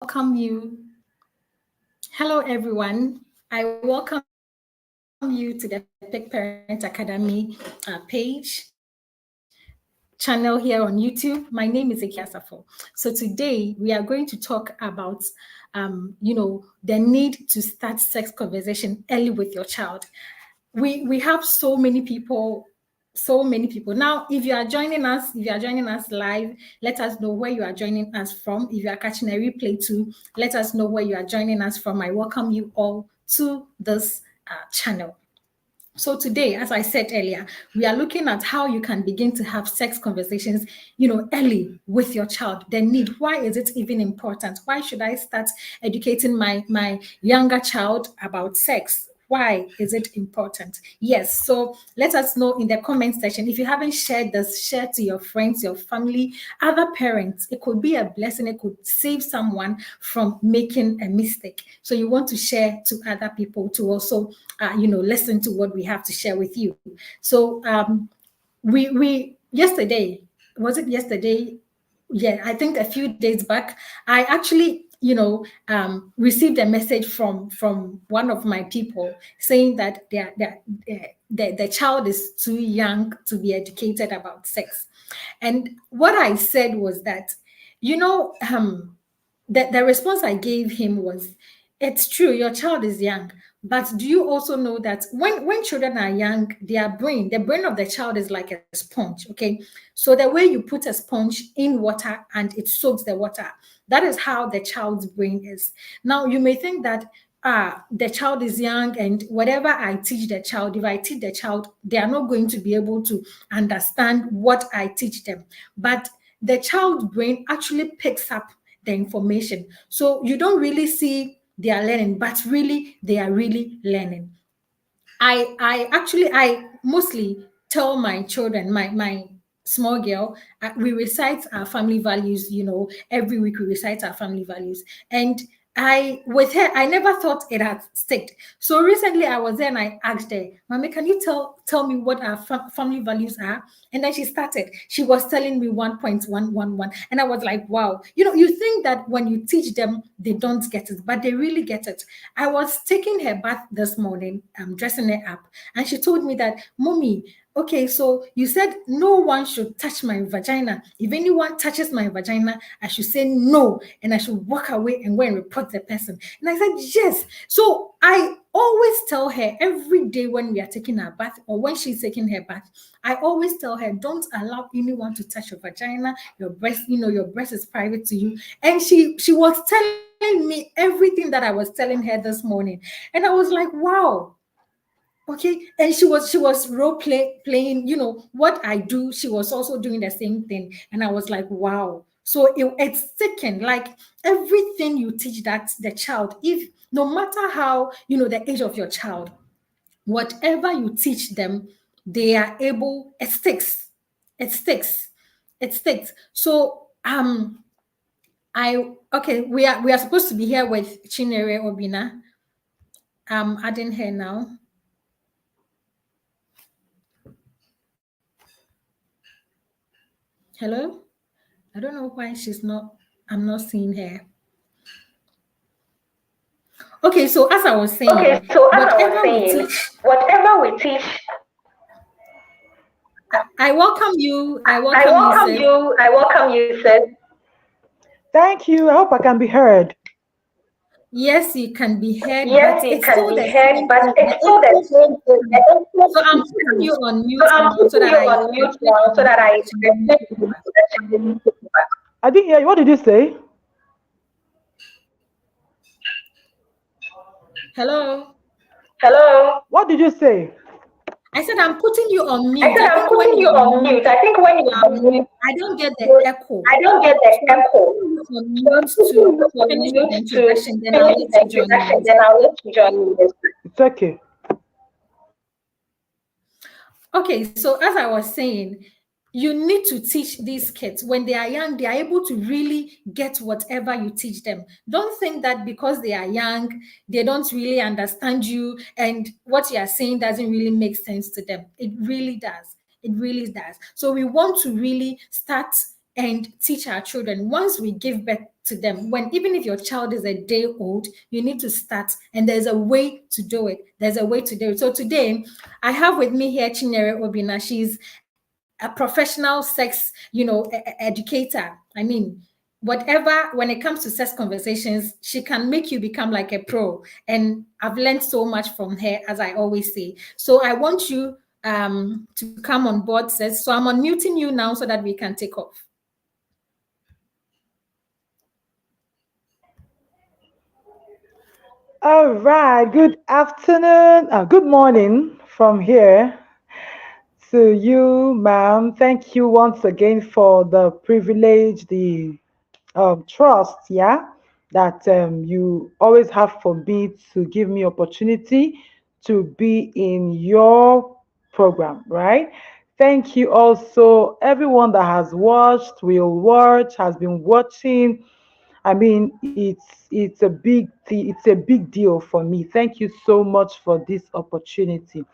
welcome you. Hello, everyone. I welcome you to the Peak Parent Academy page channel here on YouTube. My name is Ikiasafo. So today we are going to talk about, the need to start sex conversation early with your child. We have so many people now. If you are joining us live, let us know where you are joining us from. If you are catching a replay too, let us know where you are joining us from. I welcome you all to this channel. So today, as I said earlier, we are looking at how you can begin to have sex conversations, early with your child. The need. Why is it even important? Why should I start educating my younger child about sex? Why is it important? Yes. So let us know in the comment section. If you haven't shared this, share to your friends, your family, other parents. It could be a blessing. It could save someone from making a mistake. So you want to share to other people to also, listen to what we have to share with you. So we yesterday, was it yesterday? Yeah, I think a few days back, I actually, received a message from one of my people saying that the child is too young to be educated about sex. And what I said was that, you know, the response I gave him was, it's true, your child is young, but do you also know that when children are young, the brain of the child is like a sponge, okay? So the way you put a sponge in water and it soaks the water, that is how the child's brain is. Now you may think that the child is young and whatever I teach the child, if I teach the child, they are not going to be able to understand what I teach them. But the child's brain actually picks up the information. So you don't really see they are learning, but really they are really learning. I mostly tell my children, my small girl, we recite our family values. Every week we recite our family values, and I with her, I never thought it had sticked. So recently I was there and I asked her, "Mommy, can you tell me what our family values are?" And then she started. She was telling me 1.111, and I was like, "Wow!" You think that when you teach them, they don't get it, but they really get it. I was taking her bath this morning, dressing her up, and she told me that, "Mommy, okay, so you said no one should touch my vagina. If anyone touches my vagina, I should say no, and I should walk away and go and report the person." And I said, "Yes." So I always tell her every day when we are taking our bath or when she's taking her bath, I always tell her, don't allow anyone to touch your vagina, your breast, your breast is private to you. And she was telling me everything that I was telling her this morning. And I was like, wow. Okay, and she was playing, what I do. She was also doing the same thing, and I was like, wow. So it's taken like everything you teach that the child, if no matter how the age of your child, whatever you teach them, they are able. It sticks. It sticks. It sticks. So we are supposed to be here with Chinere Obina. I'm adding her now. Hello? I don't know why I'm not seeing her. Okay, so as I was Okay, saying, so as I was whatever we saying, teach, whatever we teach, I welcome you. I I welcome you, welcome sis. you. I welcome you, sis. Thank you. I hope I can be heard. Yes, you can be heard, Yes, but it it's can still be the heard, same but thing. it's still the same thing. So I'm putting you on So mute I'm now so putting that you I on mute reflect now so on that you I actually. I didn't hear you. What did you say? Hello. Hello. What did you say? I said I'm putting you on I mute. said I I'm think when putting you you are on on mute, mute. I think when you are on mute, I don't get the echo. I don't get So the I'm echo. putting you on So I'm mute putting to you on finish with the mute to introduction, then I'll finish let the you join in introduction, this. then I'll let you join in this. It's okay. Okay, so as I was saying, you need to teach these kids when they are young, they are able to really get whatever you teach them. Don't think that because they are young, they don't really understand you and what you are saying doesn't really make sense to them. It really does. It really does. So we want to really start and teach our children once we give birth to them. When even if your child is a day old, you need to start, and there's a way to do it. There's a way to do it. So today, I have with me here Chinyere Obina. She's a professional sex, educator. I mean, whatever, when it comes to sex conversations, she can make you become like a pro. And I've learned so much from her, as I always say. So I want you to come on board, sis. So I'm unmuting you now so that we can take off. All right. Good afternoon. Good morning from here to you, ma'am. Thank you once again for the privilege, the trust, yeah, that you always have for me to give me opportunity to be in your program, right? Thank you also everyone that has watched, will watch, has been watching. I mean, it's a big deal for me. Thank you so much for this opportunity.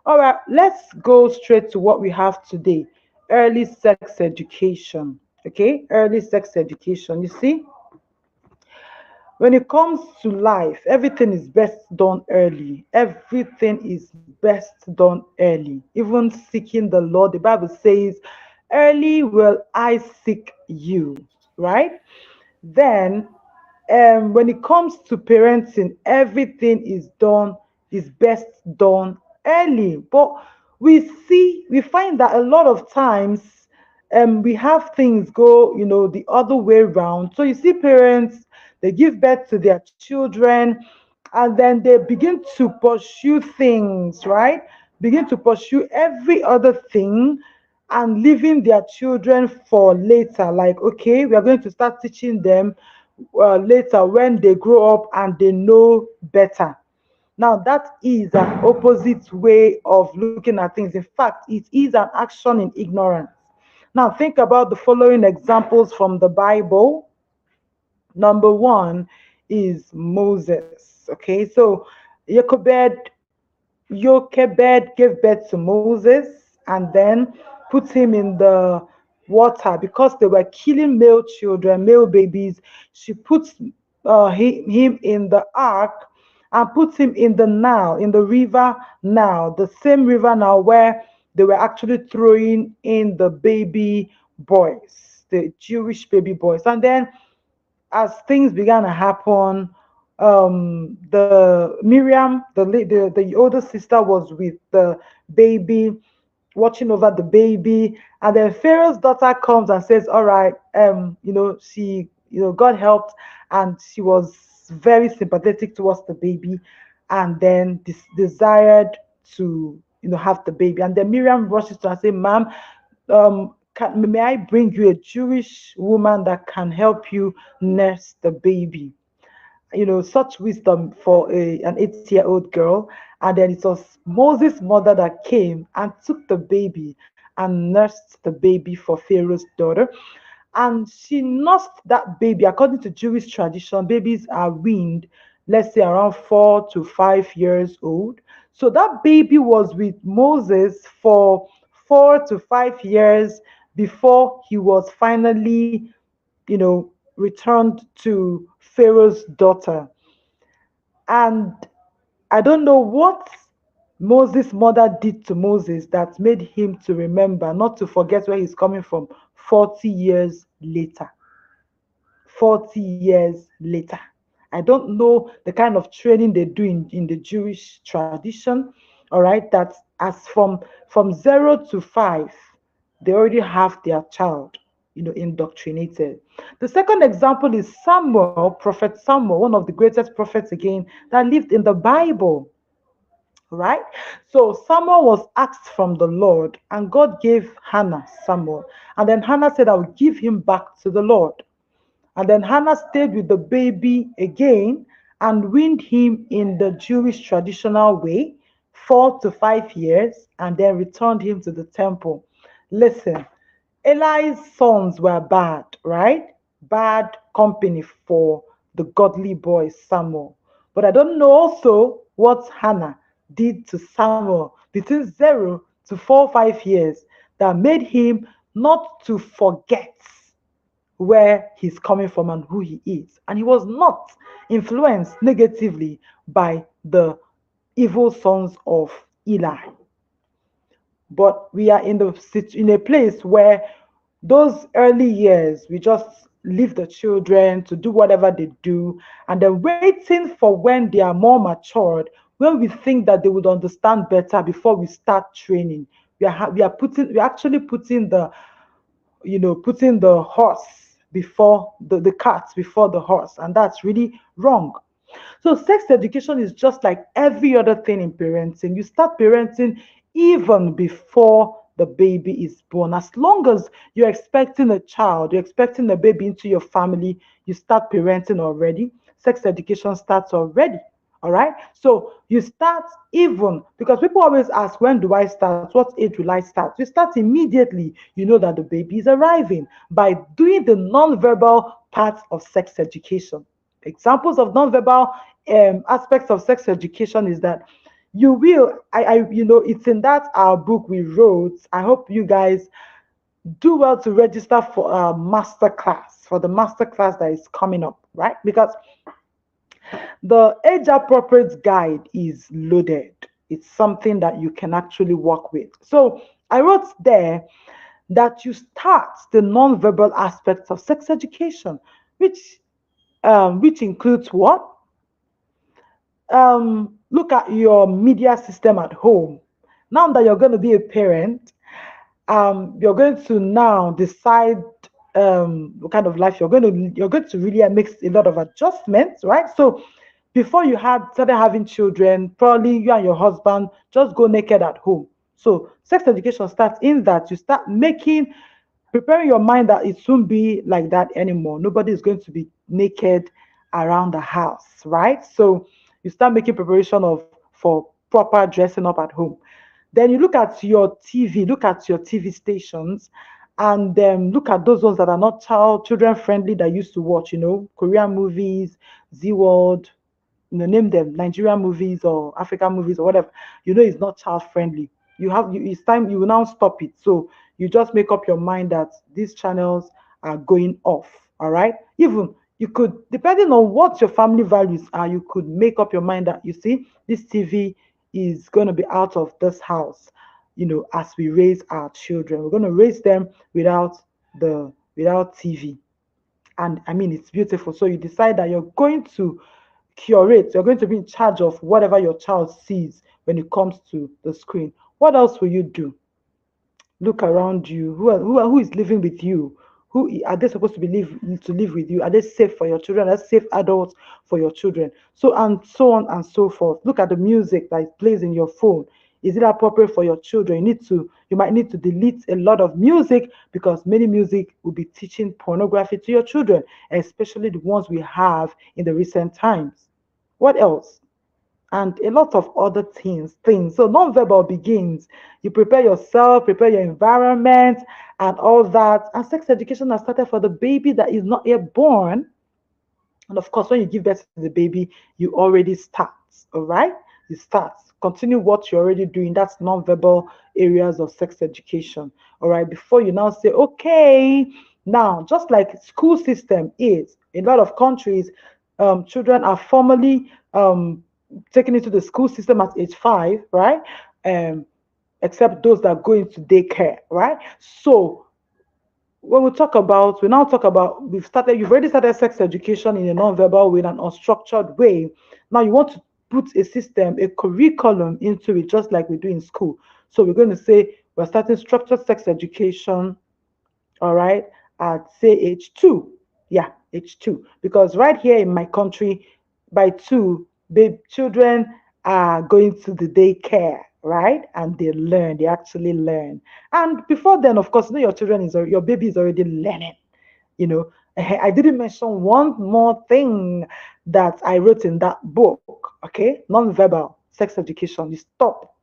All right, let's go straight to what we have today. Early sex education. Okay, early sex education. You see, when it comes to life, everything is best done early. Everything is best done early. Even seeking the Lord, the Bible says, early will I seek you, right? Then when it comes to parenting, everything is best done early. But we find that a lot of times we have things go, the other way around. So you see parents, they give birth to their children, and then they begin to pursue things, right? Begin to pursue every other thing and leaving their children for later. Like, okay, we are going to start teaching them later when they grow up and they know better. Now, that is an opposite way of looking at things. In fact, it is an action in ignorance. Now, think about the following examples from the Bible. Number one is Moses. Okay, so Jochebed gave birth to Moses and then put him in the water because they were killing male children, male babies. She put him in the ark and put him in the Nile, in the river Nile, the same river now where they were actually throwing in the baby boys, the Jewish baby boys. And then as things began to happen, the Miriam, the older sister, was with the baby, watching over the baby, and then Pharaoh's daughter comes and says, "All right, she, God helped, and she was very sympathetic towards the baby, and then desired to, have the baby." And then Miriam rushes to her and say, "Ma'am, may I bring you a Jewish woman that can help you nurse the baby?" Such wisdom for an 8-year-old girl. And then it was Moses' mother that came and took the baby and nursed the baby for Pharaoh's daughter. And she nursed that baby. According to Jewish tradition, babies are weaned, let's say around 4 to 5 years old. So that baby was with Moses for 4 to 5 years before he was finally, returned to Pharaoh's daughter. And I don't know what Moses' mother did to Moses that made him to remember, not to forget where he's coming from 40 years later. 40 years later. I don't know the kind of training they do in the Jewish tradition, all right, that as from 0 to 5, they already have their child, indoctrinated. The second example is Samuel, Prophet Samuel, one of the greatest prophets again that lived in the Bible, right? So Samuel was asked from the Lord, and God gave Hannah Samuel. And then Hannah said, "I will give him back to the Lord." And then Hannah stayed with the baby again and weaned him in the Jewish traditional way, 4 to 5 years, and then returned him to the temple. Listen, Eli's sons were bad, right? Bad company for the godly boy Samuel. But I don't know also what Hannah did to Samuel between 0 to 4, 5 years that made him not to forget where he's coming from and who he is. And he was not influenced negatively by the evil sons of Eli. But we are in in a place where those early years we just leave the children to do whatever they do, and then waiting for when they are more matured, when we think that they would understand better before we start training. We're actually putting putting the horse before the cart before the horse, and that's really wrong. So sex education is just like every other thing in parenting. You start parenting even before the baby is born. As long as you're expecting a child, you're expecting a baby into your family, you start parenting already. Sex education starts already. All right. So you start even because people always ask, when do I start? What age will I start? You start immediately. You know that the baby is arriving by doing the non-verbal parts of sex education. Examples of non-verbal aspects of sex education is that you will, it's in that our book we wrote. I hope you guys do well to register for a master class, for the master class that is coming up, right? Because the age appropriate guide is loaded. It's something that you can actually work with. So I wrote there that you start the non-verbal aspects of sex education, which includes what? Look at your media system at home. Now that you're going to be a parent, you're going to now decide what kind of life you're going to really make a lot of adjustments, right? So before you had started having children, probably you and your husband just go naked at home. So sex education starts in that you start preparing your mind that it won't be like that anymore. Nobody is going to be naked around the house, right? So you start making preparation for proper dressing up at home. Then you look at your TV stations, and look at those ones that are not children friendly that you used to watch, Korean movies, Z World, name them, Nigerian movies or African movies or whatever. It's not child friendly. It's time you will now stop it. So you just make up your mind that these channels are going off. All right. Even you could, depending on what your family values are, you could make up your mind that, you see, this TV is going to be out of this house, as we raise our children. We're going to raise them without TV. And I mean, it's beautiful. So you decide that you're going to you're going to be in charge of whatever your child sees when it comes to the screen. What else will you do? Look around you. Who is living with you? Who are they supposed to live with you? Are they safe for your children? Are they safe adults for your children? So on and so forth. Look at the music that plays in your phone. Is it appropriate for your children? You might need to delete a lot of music because many music will be teaching pornography to your children, especially the ones we have in the recent times. What else? And a lot of other things. So non-verbal begins. You prepare yourself, prepare your environment, and all that. And sex education has started for the baby that is not yet born. And of course, when you give birth to the baby, you already start. All right? You start. Continue what you're already doing. That's non-verbal areas of sex education. All right? Before you now say, okay, now, just like school system is, in a lot of countries, children are formally taken into the school system at age 5, right? Except those that go into daycare, right? So when we now talk about, you've already started sex education in a non-verbal way, in an unstructured way. Now you want to put a system, a curriculum into it, just like we do in school. So we're going to say we're starting structured sex education, all right, at say age 2. Yeah, age 2. Because right here in my country, by 2, the children are going to the daycare, right? And they actually learn. And before then, of course, your baby is already learning. I didn't mention one more thing that I wrote in that book, okay? Non-verbal sex education. You stop.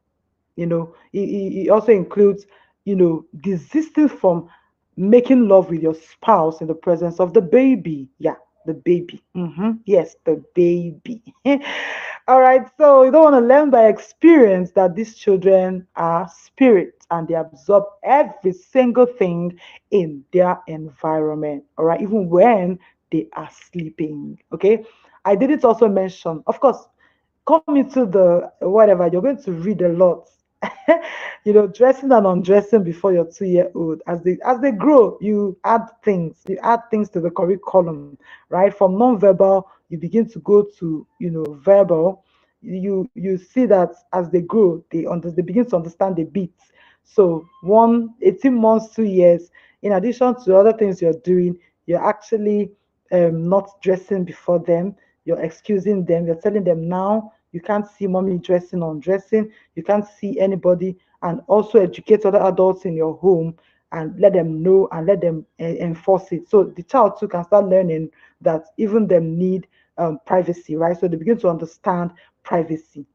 It also includes, desisting from making love with your spouse in the presence of the baby. Yeah, the baby. Yes, the baby. All right, so you don't want to learn by experience that these children are spirit. and they absorb every single thing in their environment, all right, even when they are sleeping. Okay, I didn't also mention, of course, come into the whatever, you're going to read a lot. Dressing and undressing before your 2 year old. As they grow, you add things to the curriculum, right? From non-verbal, you begin to go to verbal. You see that as they grow, they begin to understand the beats. So 18 months, 2 years, in addition to other things you're doing, you're actually not dressing before them, you're excusing them, you're telling them now you can't see mommy dressing or undressing, you can't see anybody, and also educate other adults in your home and let them know and let them enforce it. So the child too can start learning that even them need privacy, right? So they begin to understand privacy.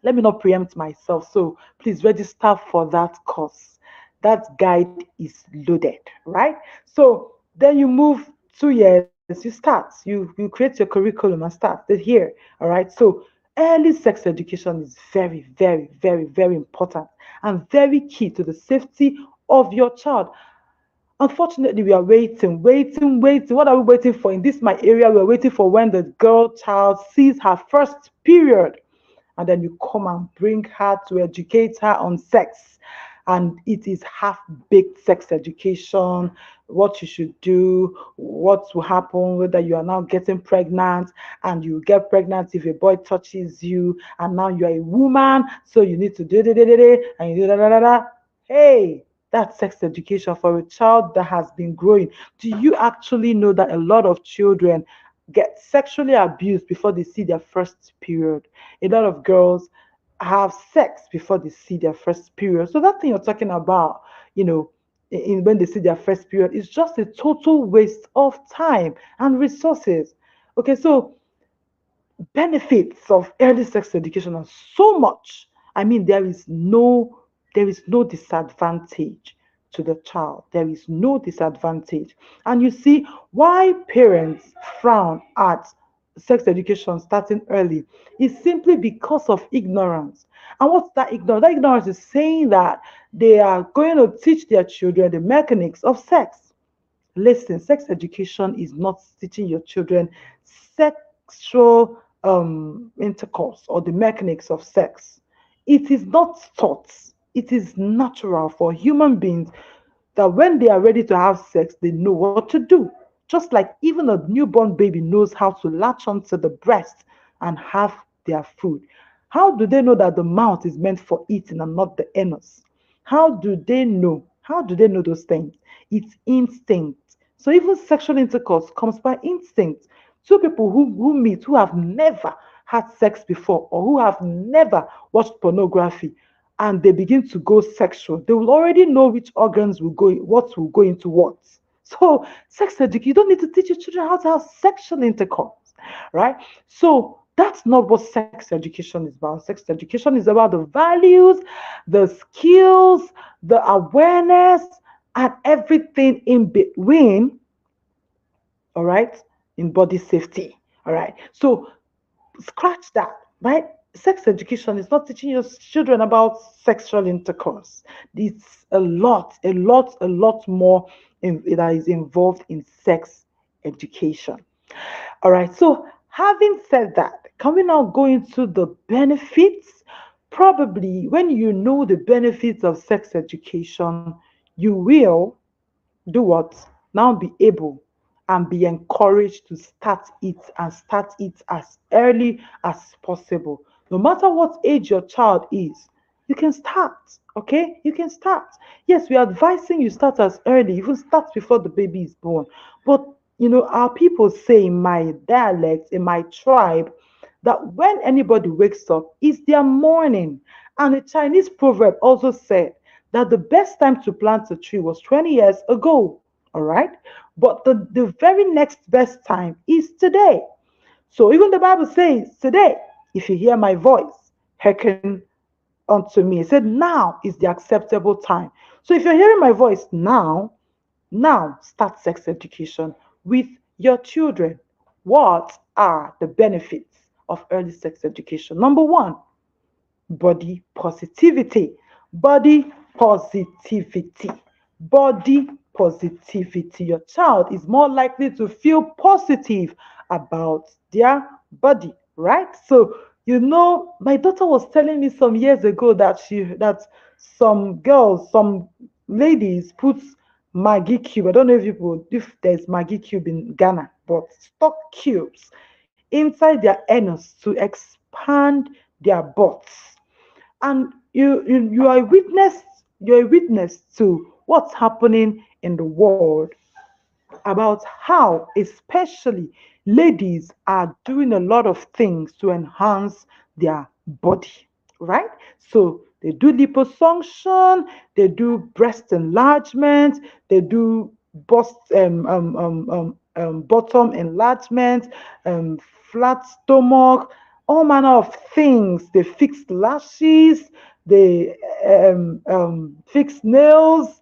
Let me not preempt myself. So please register for that course. That guide is loaded, right? So then you move 2 years, you create your curriculum and start it here. All right. So early sex education is very, very, very, very important and very key to the safety of your child. Unfortunately, we are waiting, waiting, waiting. What are we waiting for? In this my area, we're waiting for when the girl child sees her first period, and then you come and bring her to educate her on sex. And it is half-baked sex education, what you should do, what will happen, whether you are now getting pregnant, and you get pregnant if a boy touches you, and now you are a woman, so you need to do and you do da da da da. Hey, that's sex education for a child that has been growing. Do you actually know that a lot of children get sexually abused before they see their first period? A lot of girls have sex before they see their first period. So that thing you're talking about, when they see their first period, is just a total waste of time and resources. Okay, so benefits of early sex education are so much. I mean, there is no disadvantage to the child. There is no disadvantage. And you see why parents frown at sex education starting early is simply because of ignorance. And what's that ignorance? That ignorance is saying that they are going to teach their children the mechanics of sex. Listen, sex education is not teaching your children sexual intercourse or the mechanics of sex. It is not taught. It is natural for human beings that when they are ready to have sex, they know what to do. Just like even a newborn baby knows how to latch onto the breast and have their food. How do they know that the mouth is meant for eating and not the anus? How do they know? How do they know those things? It's instinct. So even sexual intercourse comes by instinct. Two people who meet who have never had sex before or who have never watched pornography and they begin to go sexual, they will already know which organs what will go into what. So sex education, you don't need to teach your children how to have sexual intercourse, right? So that's not what sex education is about. Sex education is about the values, the skills, the awareness, and everything in between, all right, in body safety, all right? So scratch that, right? Sex education is not teaching your children about sexual intercourse. It's a lot more that is involved in sex education. All right, so having said that, can we now go into the benefits? Probably when you know the benefits of sex education, you will do what? Now be able and be encouraged to start it and start it as early as possible. No matter what age your child is, you can start. Okay, you can start. Yes, we are advising you start as early, even start before the baby is born. But our people say in my dialect, in my tribe, that when anybody wakes up, it's their morning. And a Chinese proverb also said that the best time to plant a tree was 20 years ago. All right. But the very next best time is today. So even the Bible says, today, if you hear my voice, hearken unto me. It said, now is the acceptable time. So if you're hearing my voice now start sex education with your children. What are the benefits of early sex education? Number one, body positivity. Body positivity. Body positivity. Your child is more likely to feel positive about their body, right? So, my daughter was telling me some years ago that some girls, some ladies put Maggie cube. I don't know if there's Maggie cube in Ghana, but stock cubes inside their anus to expand their butts. And you are a witness, to what's happening in the world about how especially ladies are doing a lot of things to enhance their body, right? So they do liposuction, they do breast enlargement, they do bottom enlargement, um, flat stomach, all manner of things. They fix lashes, they fix nails.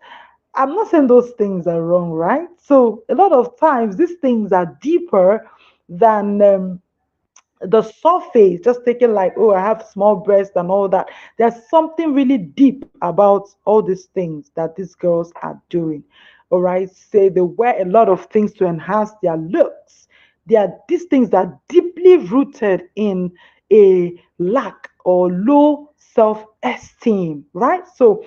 I'm not saying those things are wrong, right? So a lot of times these things are deeper than the surface, just taking like, oh, I have small breasts and all that. There's something really deep about all these things that these girls are doing. All right. Say they wear a lot of things to enhance their looks. They are these things that are deeply rooted in a lack or low self-esteem, right? So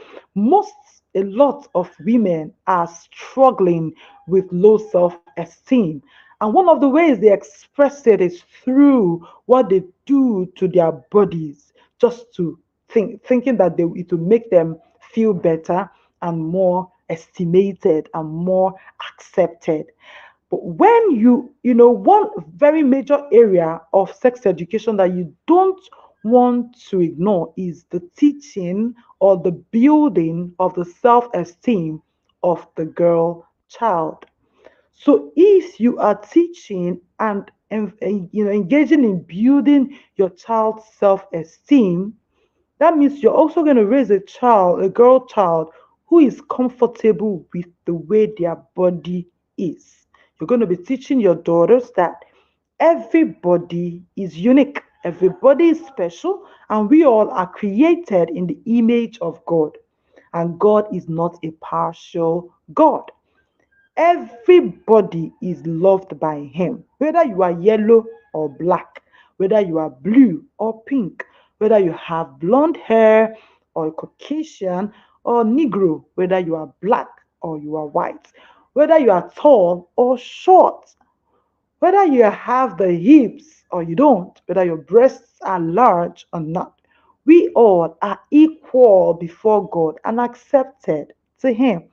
a lot of women are struggling with low self-esteem. And one of the ways they express it is through what they do to their bodies, just to thinking that it will make them feel better and more estimated and more accepted. But when one very major area of sex education that you don't want to ignore is the teaching or the building of the self esteem of the girl child. So if you are teaching and engaging in building your child's self-esteem, that means you're also going to raise a girl child who is comfortable with the way their body is. You're going to be teaching your daughters that everybody is unique, everybody is special, and we all are created in the image of God. And God is not a partial God. Everybody is loved by Him, whether you are yellow or black, whether you are blue or pink, whether you have blonde hair or Caucasian or Negro, whether you are black or you are white, whether you are tall or short, whether you have the hips or you don't, whether your breasts are large or not. We all are equal before God and accepted to Him.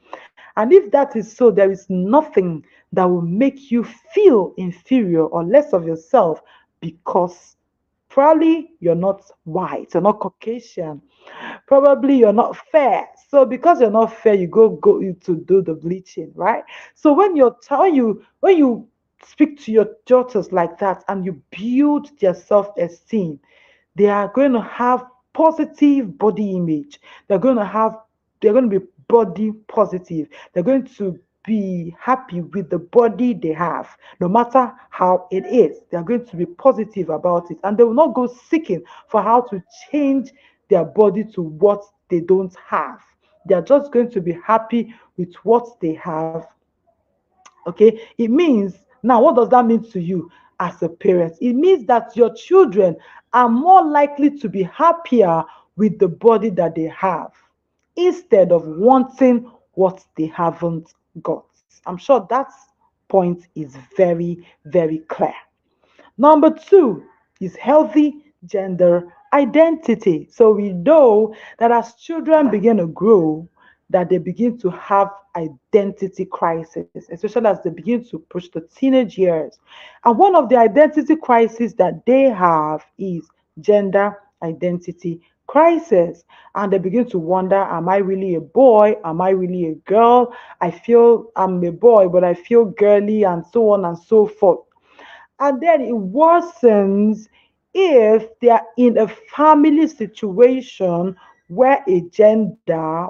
And if that is so, there is nothing that will make you feel inferior or less of yourself because probably you're not white, you're not Caucasian, probably you're not fair. So because you're not fair, you go to do the bleaching, right? So when you speak to your daughters like that and you build their self-esteem, they are going to have positive body image. They're going to be body positive. They're going to be happy with the body they have, no matter how it is. They're going to be positive about it, and they will not go seeking for how to change their body to what they don't have. They're just going to be happy with what they have. Okay, it means now, what does that mean to you as a parent? It means that your children are more likely to be happier with the body that they have instead of wanting what they haven't got. I'm sure that point is very, very clear. Number two is healthy gender identity. So we know that as children begin to grow, that they begin to have identity crisis, especially as they begin to push the teenage years. And one of the identity crises that they have is gender identity crisis. And they begin to wonder, am I really a boy? Am I really a girl? I feel I'm a boy, but I feel girly, and so on and so forth. And then it worsens if they are in a family situation where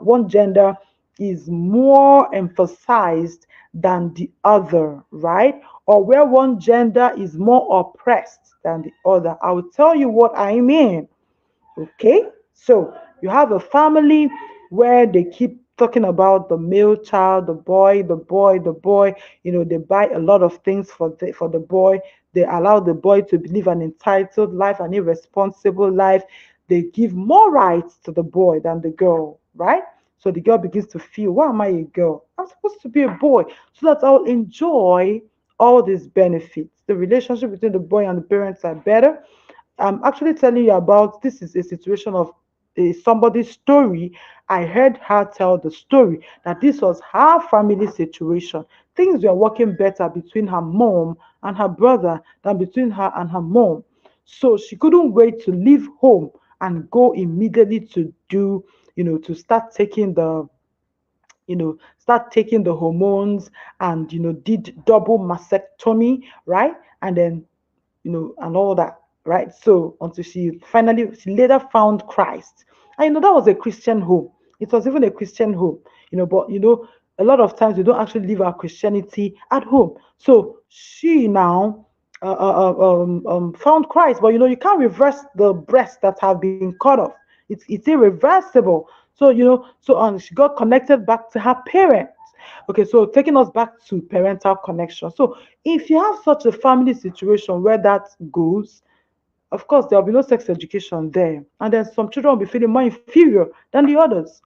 one gender is more emphasized than the other, right? Or where one gender is more oppressed than the other. I will tell you what I mean. Okay, so you have a family where they keep talking about the male child, the boy, the boy, the boy. They buy a lot of things for the boy. They allow the boy to live an entitled life, an irresponsible life. They give more rights to the boy than the girl, right? So the girl begins to feel, why am I a girl? I'm supposed to be a boy so that I'll enjoy all these benefits. The relationship between the boy and the parents are better. I'm actually telling you about this is a situation of somebody's story. I heard her tell the story that this was her family situation. Things were working better between her mom and her brother than between her and her mom. So she couldn't wait to leave home and go immediately to do, to start taking the hormones, and did double mastectomy, right? And then and all that, right? So until she later found Christ. And that was a Christian home. It was even a Christian home, but a lot of times we don't actually live our Christianity at home. So she now found Christ, but you can't reverse the breasts that have been cut off. It's irreversible. So she got connected back to her parents. Okay, so taking us back to parental connection. So if you have such a family situation where that goes, of course, there will be no sex education there. And then some children will be feeling more inferior than the others.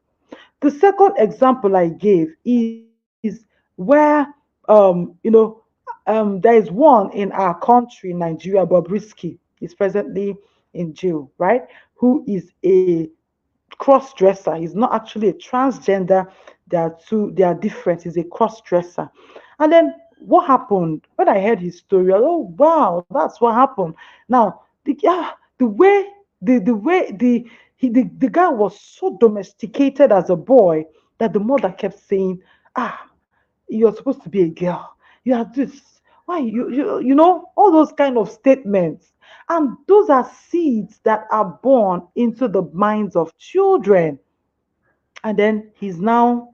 The second example I gave is where, there is one in our country, Nigeria, Bobrisky is presently in jail, right? Who is a cross dresser. He's not actually a transgender. They are different. He's a cross dresser. And then what happened when I heard his story? Oh wow, that's what happened. Now the guy was so domesticated as a boy that the mother kept saying, you're supposed to be a girl. You are this. Why all those kind of statements. And those are seeds that are born into the minds of children. And then then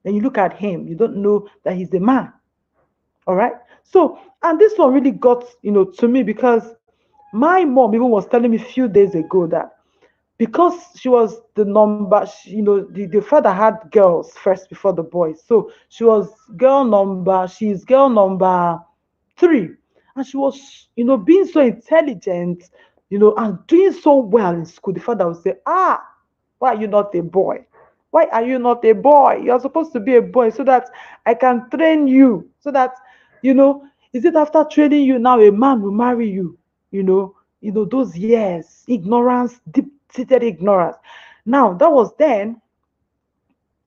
you look at him, you don't know that he's a man. All right. So, and this one really got, to me, because my mom even was telling me a few days ago that because she was the number, the father had girls first before the boys. So she's girl number 3. And she was, being so intelligent, and doing so well in school. The father would say, why are you not a boy? Why are you not a boy? You're supposed to be a boy so that I can train you. So that, is it after training you now a man will marry you? Those years, ignorance, deep-seated ignorance. Now, that was then.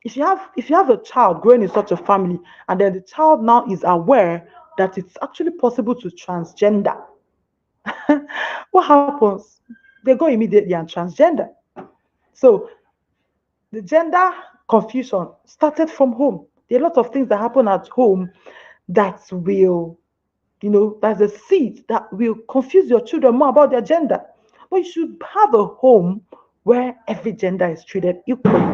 If you have a child growing in such a family, and then the child now is aware that it's actually possible to transgender, what happens? They go immediately and transgender. So the gender confusion started from home. There are a lot of things that happen at home that will, that's a seed that will confuse your children more about their gender. But you should have a home where every gender is treated equally.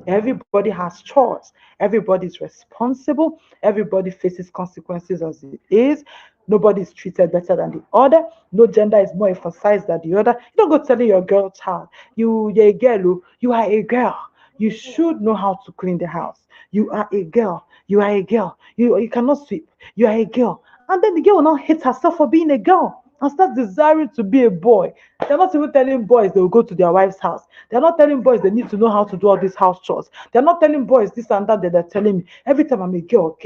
Everybody has chores. Everybody's responsible. Everybody faces consequences as it is. Nobody is treated better than the other. No gender is more emphasized than the other. You don't go telling your girl child, you're a girl, you are a girl. You should know how to clean the house. You are a girl. You are a girl. You cannot sweep. You are a girl. And then the girl will not hate herself for being a girl and start desiring to be a boy. They're not even telling boys they will go to their wife's house. They're not telling boys they need to know how to do all these house chores. They're not telling boys this and that. They're telling me every time I'm a girl.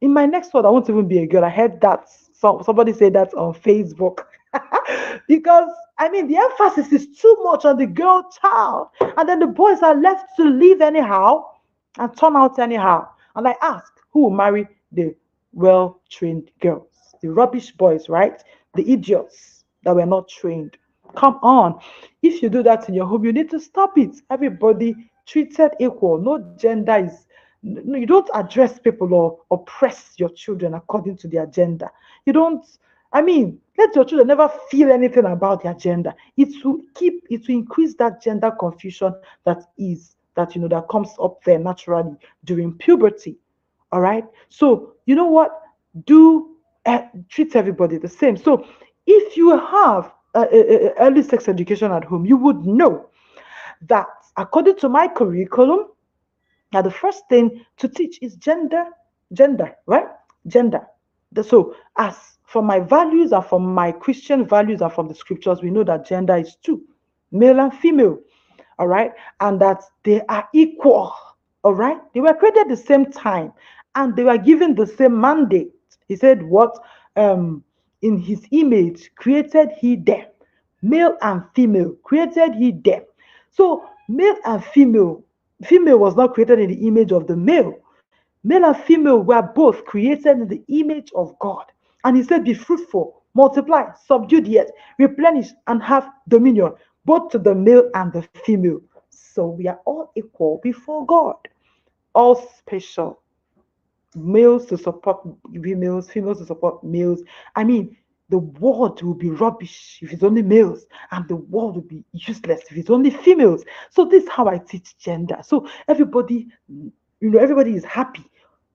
In my next word, I won't even be a girl. I heard that somebody say that on Facebook. Because the emphasis is too much on the girl child, and then the boys are left to live anyhow and turn out anyhow. And I ask, who will marry the well-trained girls? The rubbish boys, right? The idiots that were not trained. Come on. If you do that in your home, you need to stop it. Everybody treated equal. No gender is. No, you don't address people or oppress your children according to their gender. You don't. Let your children never feel anything about their gender. It will increase that gender confusion that comes up there naturally during puberty. All right. So you know what? Treat everybody the same. So if you have early sex education at home, you would know that according to my curriculum, now the first thing to teach is gender, right? Gender. So, as from my values and from my Christian values and from the scriptures, we know that gender is two, male and female, all right, and that they are equal, all right. They were created at the same time, and they were given the same mandate. He said, "What? In His image created He them, male and female created He them." So, male and female. Female was not created in the image of the male. Male and female were both created in the image of God. And He said, "Be fruitful, multiply, subdue the earth, replenish, and have dominion, both to the male and the female." So we are all equal before God, all special. Males to support females, females to support males. I mean, the world will be rubbish if it's only males, and the world will be useless if it's only females. So this is how I teach gender. So everybody, everybody is happy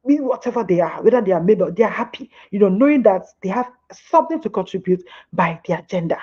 with whatever they are, whether they are male or they are happy, knowing that they have something to contribute by their gender.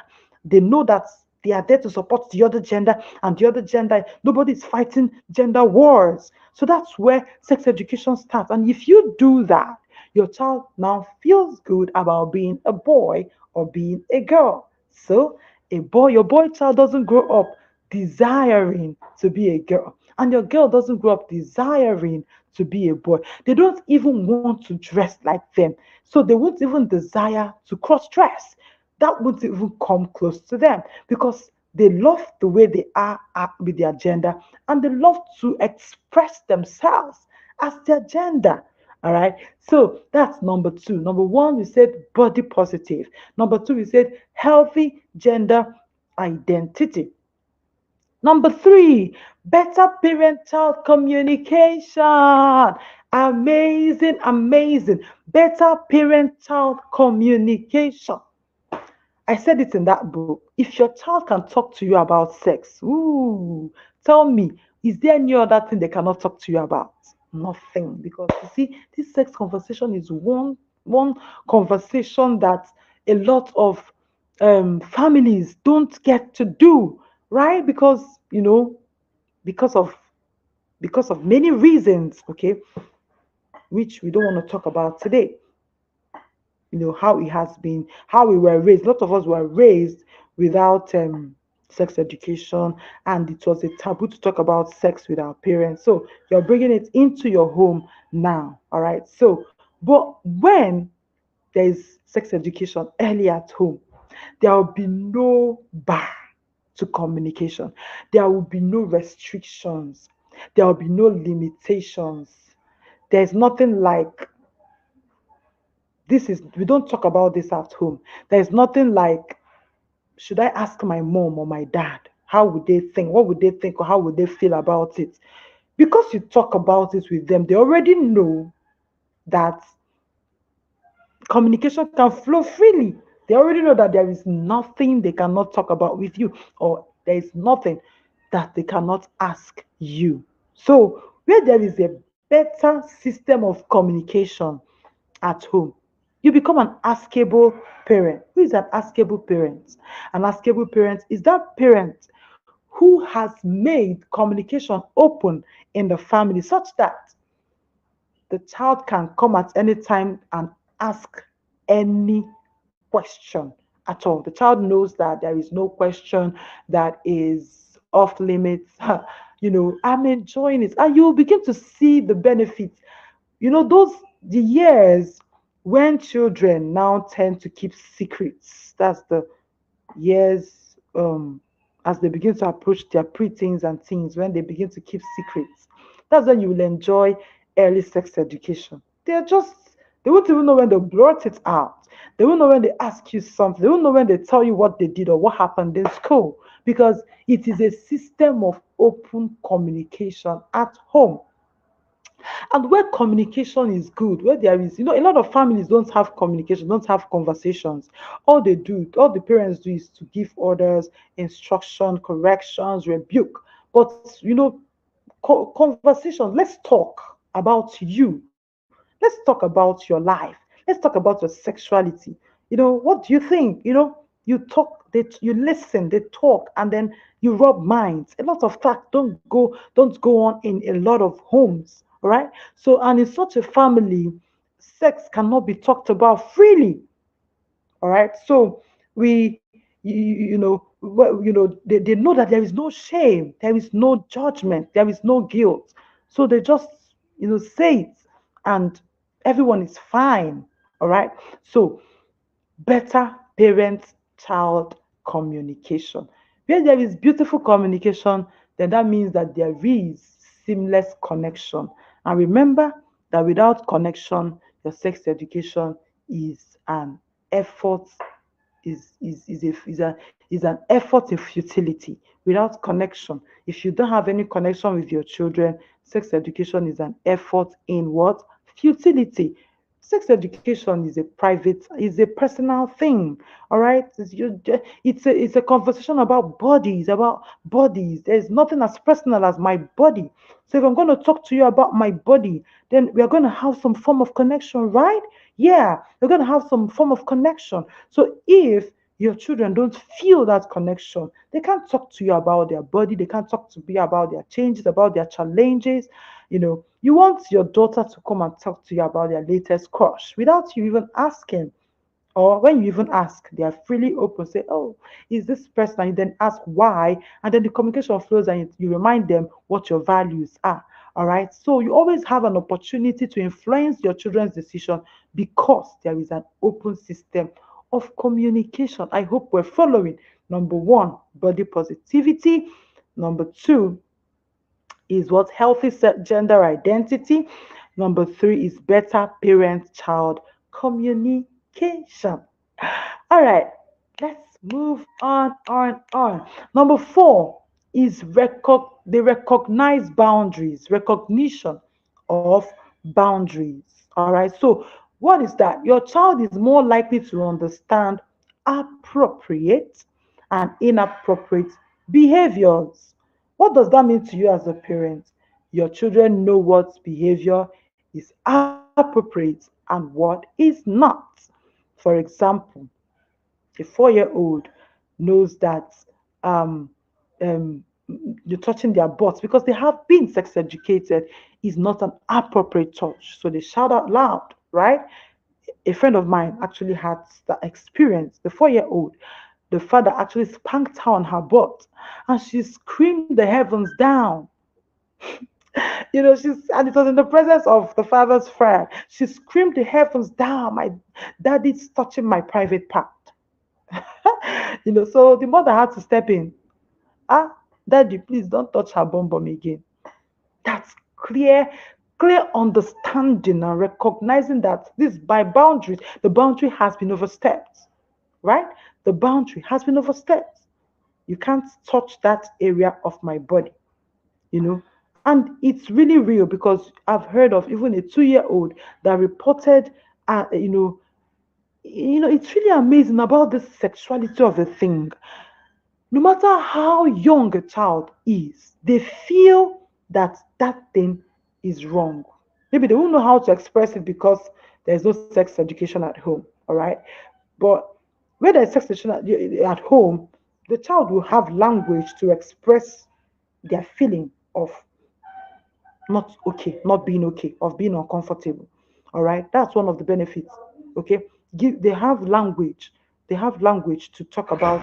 They know that they are there to support the other gender, and the other gender, nobody is fighting gender wars. So that's where sex education starts. And if you do that, your child now feels good about being a boy or being a girl. So your boy child doesn't grow up desiring to be a girl, and your girl doesn't grow up desiring to be a boy. They don't even want to dress like them, so they won't even desire to cross dress. That won't even come close to them, because they love the way they are with their gender, and they love to express themselves as their gender. All right. So that's number two. Number one, we said body positive. Number two, we said healthy gender identity. Number three, better parent-child communication. Amazing, amazing. Better parent-child communication. I said it in that book. If your child can talk to you about sex, tell me, is there any other thing they cannot talk to you about? Nothing. Because you see, this sex conversation is one conversation that a lot of families don't get to do, right? Because because of many reasons, okay, which we don't want to talk about today. How it has been, how we were raised. A lot of us were raised without sex education, and it was a taboo to talk about sex with our parents. So you're bringing it into your home now, all right? So, but when there is sex education early at home, there will be no bar to communication. There will be no restrictions. There will be no limitations. There's nothing like we don't talk about this at home. There's nothing like, should I ask my mom or my dad? How would they think? What would they think, or how would they feel about it? Because you talk about it with them, they already know that communication can flow freely. They already know that there is nothing they cannot talk about with you, or there is nothing that they cannot ask you. So, where there is a better system of communication at home, you become an askable parent. Who is an askable parent? An askable parent is that parent who has made communication open in the family, such that the child can come at any time and ask any question at all. The child knows that there is no question that is off limits. I'm enjoying it. And you begin to see the benefits. The years when children now tend to keep secrets. That's the years as they begin to approach their preteens and teens, when they begin to keep secrets. That's when you will enjoy early sex education. They won't even know when they blurt it out. They won't know when they ask you something. They won't know when they tell you what they did or what happened in school, because it is a system of open communication at home. And where communication is good, where there is, a lot of families don't have communication, don't have conversations. All the parents do is to give orders, instruction, corrections, rebuke. But, conversations, let's talk about you. Let's talk about your life. Let's talk about your sexuality. What do you think? You you talk, you listen, they talk, and then you rub minds. A lot of that don't go on in a lot of homes, all right? So, and in such a family, sex cannot be talked about freely, all right? So they know that there is no shame, there is no judgment, there is no guilt. So they just say it, and everyone is fine, all right? So better parent child communication. Where there is beautiful communication, then that means that there is seamless connection. And remember that without connection, your sex education is an effort, is an effort in futility. Without connection, if you don't have any connection with your children, sex education is an effort in what? Futility. Sex education is a personal thing. All right, it's a conversation about bodies. There's nothing as personal as my body. So if I'm going to talk to you about my body, then we are going to have some form of connection, right? Yeah, we're going to have some form of connection. So if your children don't feel that connection, they can't talk to you about their body, they can't talk to you about their changes, about their challenges. You want your daughter to come and talk to you about their latest crush without you even asking. Or when you even ask, they are freely open. Say, "Oh, is this person?" And you then ask why, and then the communication flows, and you remind them what your values are. All right. So you always have an opportunity to influence your children's decision because there is an open system of communication. I hope we're following. Number one, body positivity. Number two is what? Healthy gender identity. Number three is better parent-child communication. All right, let's move on. Number four is they recognize boundaries, recognition of boundaries. All right, so what is that? Your child is more likely to understand appropriate and inappropriate behaviors. What does that mean to you as a parent? Your children know what behavior is appropriate and what is not. For example, a 4-year-old knows that um, um, you're touching their butts because they have been sex educated is not an appropriate touch. So they shout out loud, right? A friend of mine actually had that experience. The 4-year-old, the father actually spanked her on her butt and she screamed the heavens down. And it was in the presence of the father's friend. She screamed the heavens down, "My daddy's touching my private part." So the mother had to step in. "Ah, daddy, please don't touch her bum bum again." That's clear understanding and recognizing that this by boundaries, the boundary has been overstepped, right? The boundary has been overstepped. You can't touch that area of my body, you know. And it's really real because I've heard of even a 2-year-old that reported, uh, you know, it's really amazing about the sexuality of a thing. No matter how young a child is, they feel that that thing is wrong. Maybe they won't know how to express it because there's no sex education at home, all right? But when there's sex education at home, the child will have language to express their feeling of not okay, not being okay, of being uncomfortable. All right, that's one of the benefits. Okay, they have language. They have language to talk about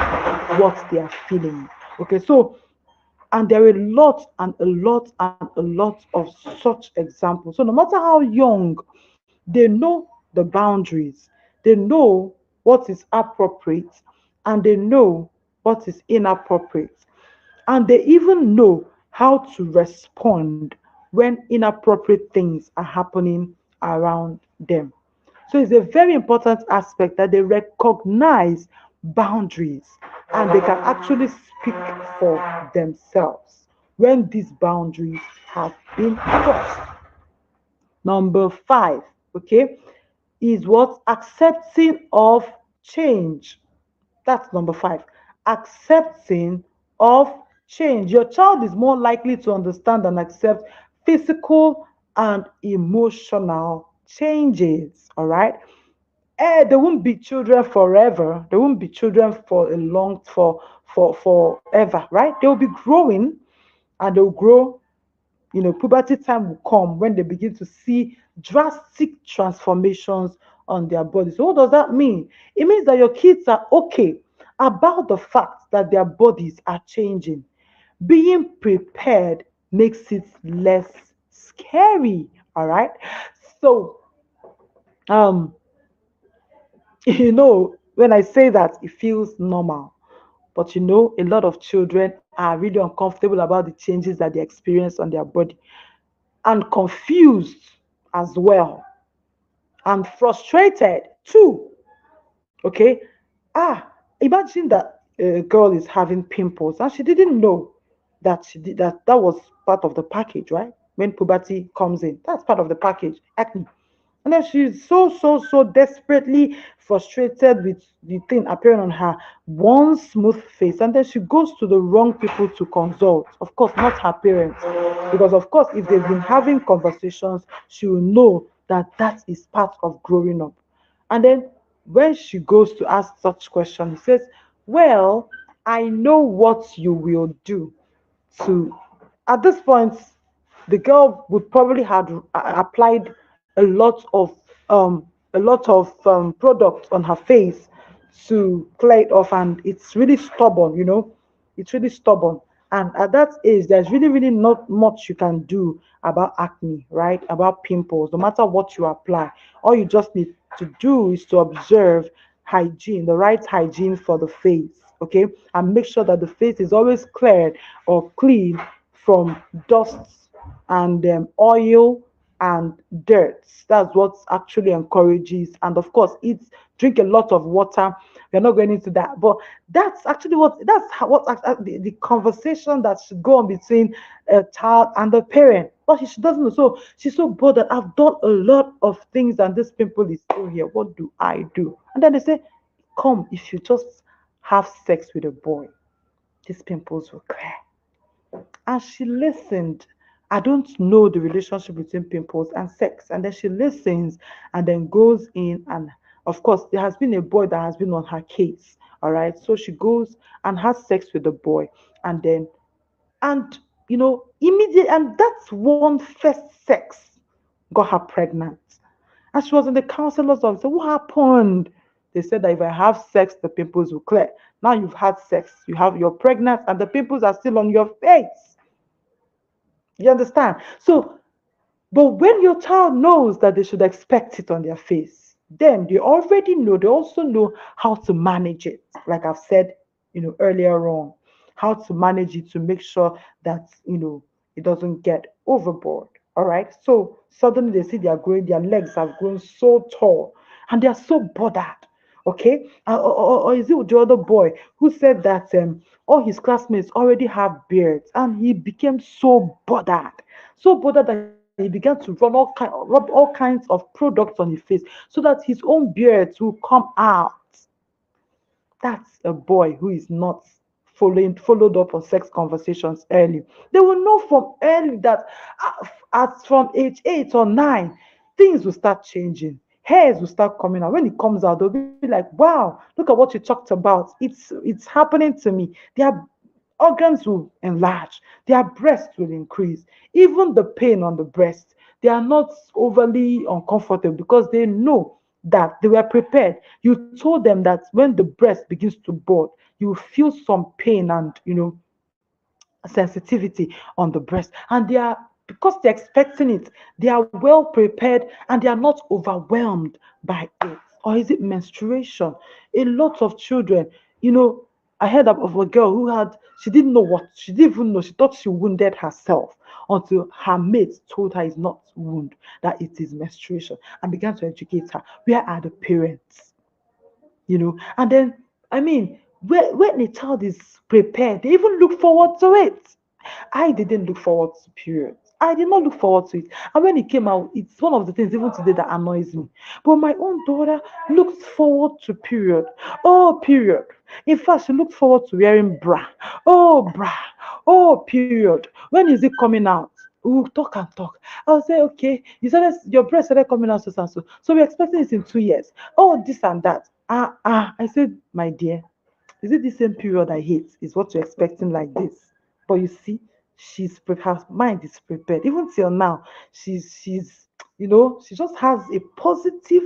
what they are feeling. Okay, so and there are a lot and a lot and a lot of such examples. So no matter how young, they know the boundaries. They know what is appropriate, and they know what is inappropriate, and they even know how to respond when inappropriate things are happening around them. So it's a very important aspect that they recognize boundaries and they can actually speak for themselves when these boundaries have been crossed. Number five, okay, is what? Accepting of change. That's number five. Accepting of change. Your child is more likely to understand and accept physical and emotional changes. All right. They won't be children forever. They won't be children for a long for forever, right? They will be growing, and they'll grow. Puberty time will come when they begin to see drastic transformations on their body. So what does that mean? It means that your kids are okay about the fact that their bodies are changing. Being prepared makes it less scary. All right. So um when I say that, it feels normal. But a lot of children are really uncomfortable about the changes that they experience on their body, and confused as well, and frustrated too. Okay. Imagine that a girl is having pimples and she didn't know that was part of the package, right? When puberty comes in, that's part of the package, acne. And then she's so desperately frustrated with the thing appearing on her one smooth face. And then she goes to the wrong people to consult. Of course, not her parents. Because, of course, if they've been having conversations, she will know that that is part of growing up. And then when she goes to ask such questions, he says, well, I know what you will do to. At this point, the girl would probably have applied a lot of product on her face to clear it off, and it's really stubborn. It's really stubborn. And at that age, there's really not much you can do about acne, right? About pimples, no matter what you apply. All you just need to do is to observe hygiene, the right hygiene for the face, okay? And make sure that the face is always cleared or clean from dust and oil and dirt. That's what actually encourages. And of course, drink a lot of water. We're not going into that, but that's actually the conversation that should go on between a child and the parent. But she doesn't know. So she's so bothered. I've done a lot of things, and this pimple is still here. What do I do? And then they say, come, if you just have sex with a boy, these pimples will clear. And she listened. I don't know the relationship between pimples and sex. And then she listens and then goes in. And of course, there has been a boy that has been on her case. All right. So she goes and has sex with the boy. And immediately, and that's one first sex got her pregnant. And she was in the counselor's office. So what happened? They said that if I have sex, the pimples will clear. Now you've had sex, you're pregnant, and the pimples are still on your face. You understand? So, but when your child knows that they should expect it on their face, then they already know, they also know how to manage it. Like I've said, earlier on, how to manage it to make sure that, it doesn't get overboard. All right. So suddenly they see they are growing, their legs have grown so tall and they are so bothered. Okay. Or is it the other boy who said that all his classmates already have beards, and he became so bothered that he began to rub all kinds of products on his face so that his own beards will come out. That's a boy who is not followed up on sex conversations early. They will know from early that from age 8 or 9, things will start changing. Hairs will start coming out. When it comes out, they'll be like, wow, look at what you talked about. It's happening to me. Their organs will enlarge. Their breasts will increase. Even the pain on the breast, they are not overly uncomfortable because they know that they were prepared. You told them that when the breast begins to bulge, you feel some pain and sensitivity on the breast, and they are, because they're expecting it, they are well prepared and they are not overwhelmed by it. Or is it menstruation? A lot of children, I heard of a girl who she didn't even know, she thought she wounded herself until her mate told her it's not wound, that it is menstruation, and began to educate her. Where are the parents? And then, when a child is prepared, they even look forward to it. I didn't look forward to periods. I did not look forward to it. And when it came out, it's one of the things even today that annoys me. But my own daughter looked forward to period. Oh, period. In fact, she looked forward to wearing bra. Oh, bra. Oh, period. When is it coming out? We'll talk and talk. I'll say, okay, your breast started coming out so and so. So we're expecting it in 2 years. Oh, this and that. I said, my dear, is it the same period I hate? Is what you're expecting like this? But you see, her mind is prepared. Even till now, she just has a positive.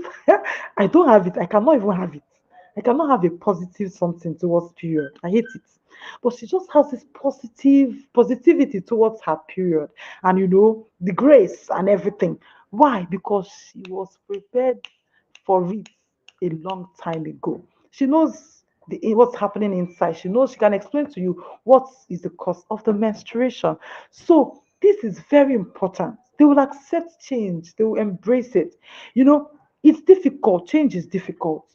I don't have it. I cannot even have it. I cannot have a positive something towards period. I hate it. But she just has this positivity towards her period, and the grace and everything. Why? Because she was prepared for it a long time ago. She knows what's happening inside. She knows she can explain to you what is the cause of the menstruation. So this is very important. They will accept change. They will embrace it. You know, it's difficult. Change is difficult.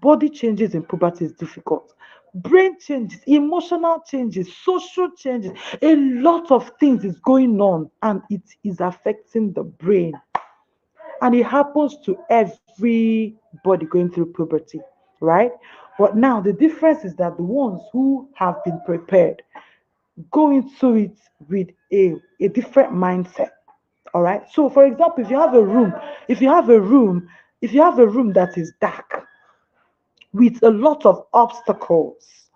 Body changes in puberty is difficult. Brain changes, emotional changes, social changes, a lot of things is going on, and it is affecting the brain. And it happens to everybody going through puberty, right? But now the difference is that the ones who have been prepared go into it with a different mindset. All right. So for example, if you have a room that is dark with a lot of obstacles,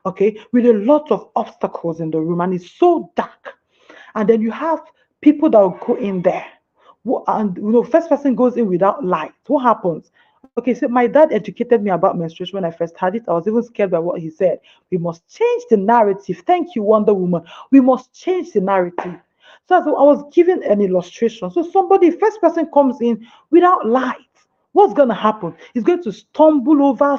okay, with a lot of obstacles in the room, and it's so dark, and then you have people that will go in there, and first person goes in without light, what happens? Okay, so my dad educated me about menstruation when I first had it. I was even scared by what he said. We must change the narrative. Thank you, Wonder Woman. We must change the narrative. So I was given an illustration. So somebody, first person comes in without light. What's going to happen? He's going to stumble over.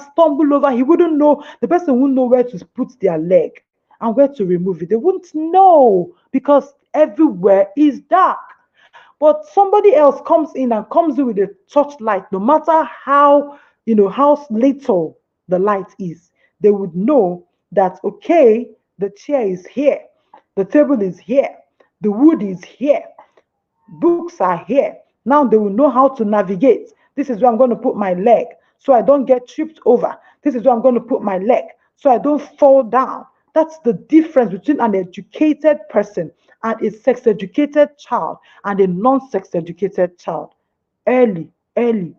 He wouldn't know, the person wouldn't know where to put their leg and where to remove it. They wouldn't know because everywhere is dark. But somebody else comes in and comes in with a torchlight, no matter how little the light is, they would know that, okay, the chair is here, the table is here, the wood is here, books are here. Now they will know how to navigate. This is where I'm going to put my leg so I don't get tripped over. This is where I'm going to put my leg so I don't fall down. That's the difference between an educated person and a sex educated child and a non sex educated child. Early, a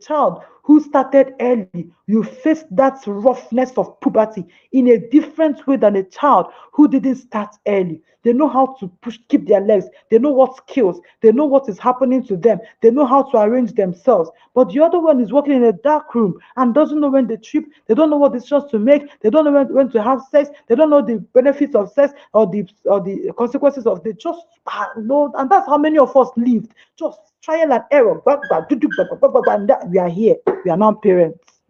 child who started early, you face that roughness of puberty in a different way than a child who didn't start early. They know how to keep their legs. They know what skills. They know what is happening to them. They know how to arrange themselves. But the other one is working in a dark room and doesn't know when they trip. They don't know what decisions to make. They don't know when to have sex. They don't know the benefits of sex or the consequences of. They just know, and that's how many of us lived. Just trial and error. And we are here. We are now parents.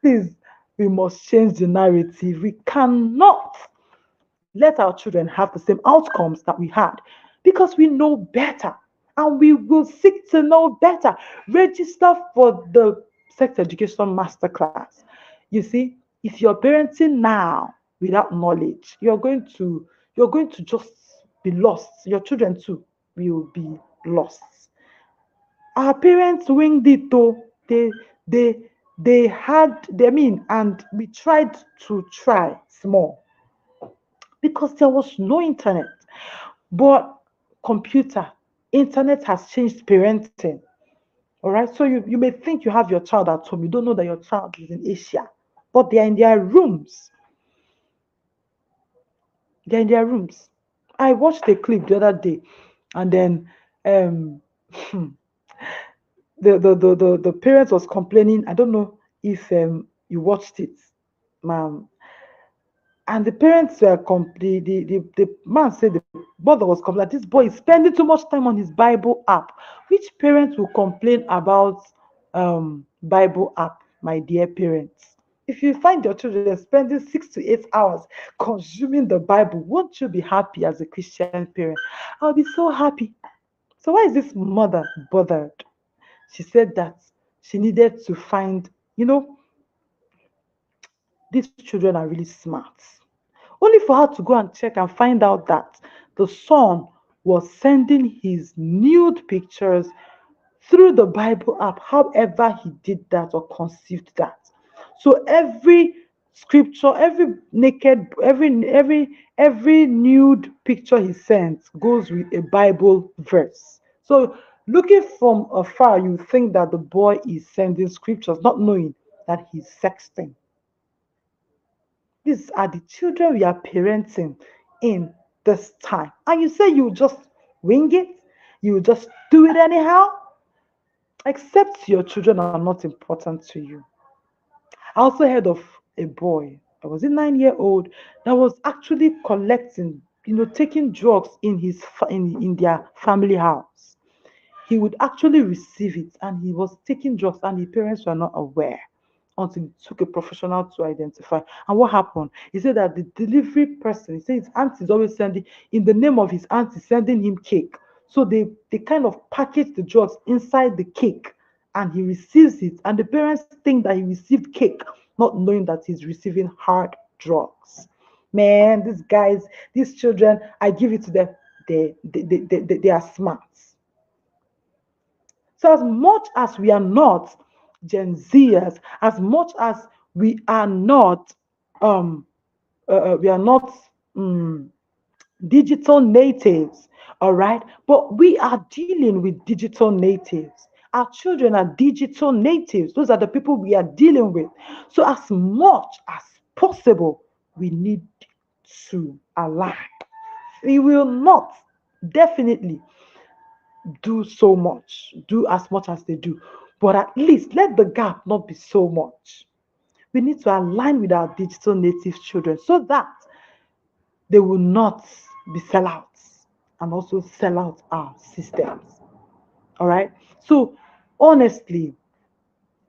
Please, we must change the narrative. We cannot let our children have the same outcomes that we had because we know better and we will seek to know better. Register for the sex education masterclass. You see, if you're parenting now without knowledge, you're going to just be lost. Your children too will be lost. Our parents winged it though. They had, and we tried to try small because there was no internet. But computer, internet has changed parenting. All right. So you may think you have your child at home. You don't know that your child is in Asia, but they are in their rooms. They're in their rooms. I watched a clip the other day, and then um the parents was complaining. I don't know if you watched it, ma'am. And the parents were the man said the mother was complaining, this boy is spending too much time on his Bible app. Which parents will complain about Bible app, my dear parents? If you find your children spending 6 to 8 hours consuming the Bible, won't you be happy as a Christian parent? I'll be so happy. So why is this mother bothered? She said that she needed to find, these children are really smart. Only for her to go and check and find out that the son was sending his nude pictures through the Bible app, however he did that or conceived that. So every scripture, every naked, every nude picture he sends goes with a Bible verse. So looking from afar, you think that the boy is sending scriptures, not knowing that he's sexting. These are the children we are parenting in this time. And you say you just wing it, you just do it anyhow, except your children are not important to you. I also heard of a boy, I was a 9-year-old, that was actually collecting, taking drugs in in their family house. He would actually receive it and he was taking drugs and the parents were not aware until he took a professional to identify. And what happened? He said that the delivery person, he said his aunt is always sending, in the name of his aunt, is sending him cake. So they kind of package the drugs inside the cake and he receives it. And the parents think that he received cake, not knowing that he's receiving hard drugs. Man, these guys, these children, I give it to them, they are smart. So as much as we are not Gen Zers, as much as we are not um we are not um, digital natives, all right, but we are dealing with digital natives. Our children are digital natives. Those are the people we are dealing with. So as much as possible, we need to align. We will not definitely do as much as they do, but at least let the gap not be so much. We need to align with our digital native children so that they will not be sellouts and also sell out our systems. All right. So honestly,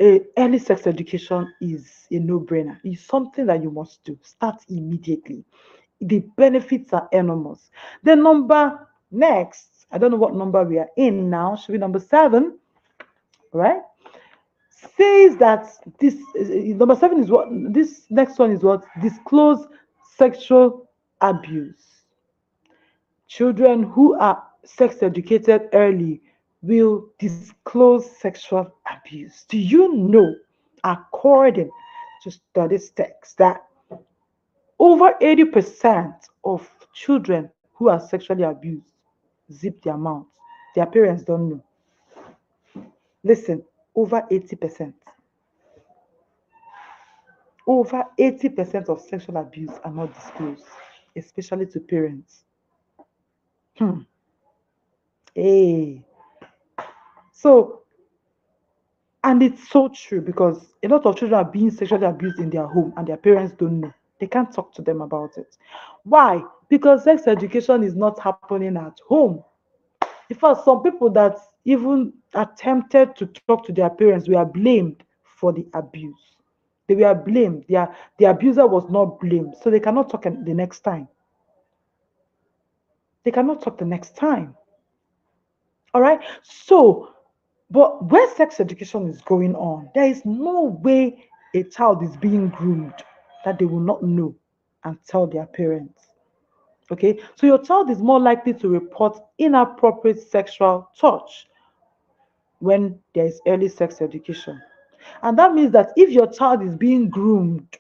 early sex education is a no-brainer. It's something that you must do. Start immediately. The benefits are enormous. The number next, I don't know what number we are in now. Should be number 7, right? Says that this number 7 is what this next one is what disclose sexual abuse. Children who are sex educated early will disclose sexual abuse. Do you know, according to statistics, that over 80% of children who are sexually abused zip their mouths? Their parents don't know. Listen, over 80%. Over 80% of sexual abuse are not disclosed, especially to parents. Hmm. Hey. So, and it's so true because a lot of children are being sexually abused in their home and their parents don't know. They can't talk to them about it. Why? Because sex education is not happening at home. In fact, some people that even attempted to talk to their parents were blamed for the abuse. They were blamed. The abuser was not blamed. So they cannot talk the next time. They cannot talk the next time. All right. So, but where sex education is going on, there is no way a child is being groomed that they will not know and tell their parents. Okay. So your child is more likely to report inappropriate sexual touch when there is early sex education. And that means that if your child is being groomed,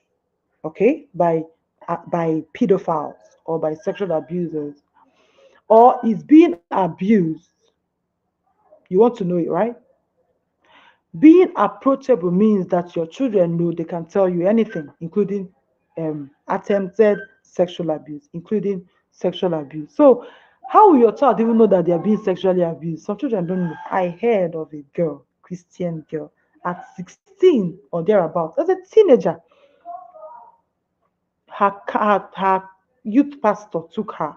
okay, by pedophiles or by sexual abusers, or is being abused, you want to know it, right? Being approachable means that your children know they can tell you anything, including attempted sexual abuse, including sexual abuse. So, how will your child even know that they are being sexually abused? Some children don't know. I heard of a girl, Christian girl, at 16 or thereabouts, as a teenager. Her youth pastor took her.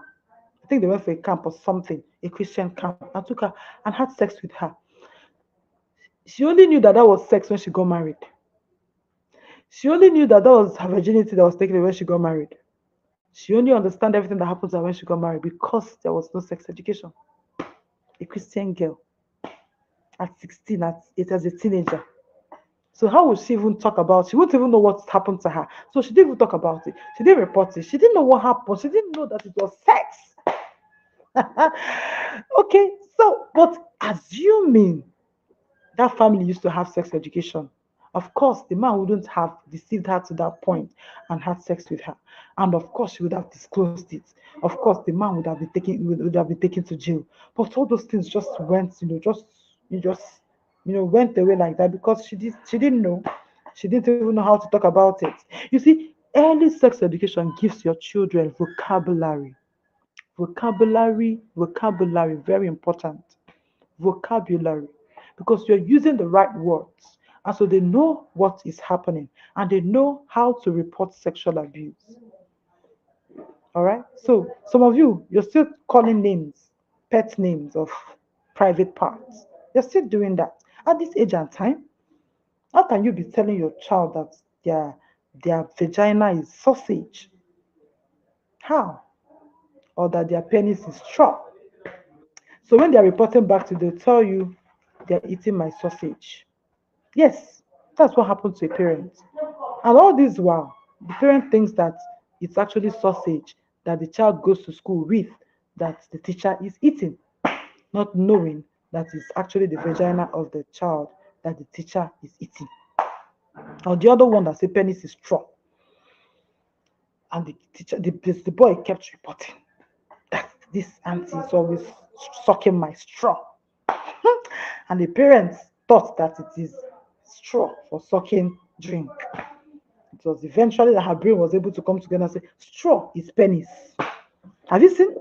I think they went for a camp or something, a Christian camp, and took her and had sex with her. She only knew that that was sex when she got married. She only knew that that was her virginity that was taken away when she got married. She only understood everything that happened to her when she got married because there was no sex education. A Christian girl at 16, as a teenager. So how would she even talk about it? She wouldn't even know what happened to her. So she didn't even talk about it. She didn't report it. She didn't know what happened. She didn't know that it was sex. Okay, so but assuming that family used to have sex education Of course, the man wouldn't have deceived her to that point and had sex with her. And of course, she would have disclosed it. Of course, the man would have been taken to jail. But all those things just went, went away like that because she didn't know. She didn't even know how to talk about it. You see, early sex education gives your children vocabulary. Vocabulary, very important. Vocabulary, because you're using the right words. And so they know what is happening and they know how to report sexual abuse. All right. So some of you, you're still calling names, pet names of private parts. You're still doing that. At this age and time, how can you be telling your child that their vagina is sausage? How? Or that their penis is straw? So when they're reporting back to you, they'll tell you they're eating my sausage. Yes, that's what happened to a parent. And all this while, the parent thinks that it's actually sausage that the child goes to school with, that the teacher is eating, not knowing that it's actually the vagina of the child that the teacher is eating. Or the other one that says penis is straw. And the boy kept reporting that this auntie is always sucking my straw. And the parents thought that it is straw for sucking drink. It was eventually that her brain was able to come together and say, straw is penis. Have you seen?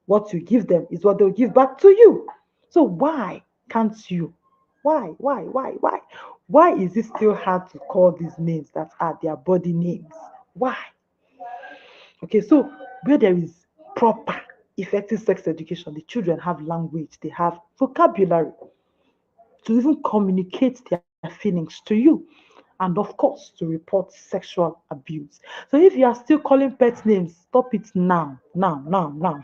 What you give them is what they'll give back to you. So why can't you? Why? Why is it still hard to call these names that are their body names? Why? Okay, so where there is proper, effective sex education, the children have language, they have vocabulary to even communicate their feelings to you. And of course, to report sexual abuse. So if you are still calling pet names, stop it now.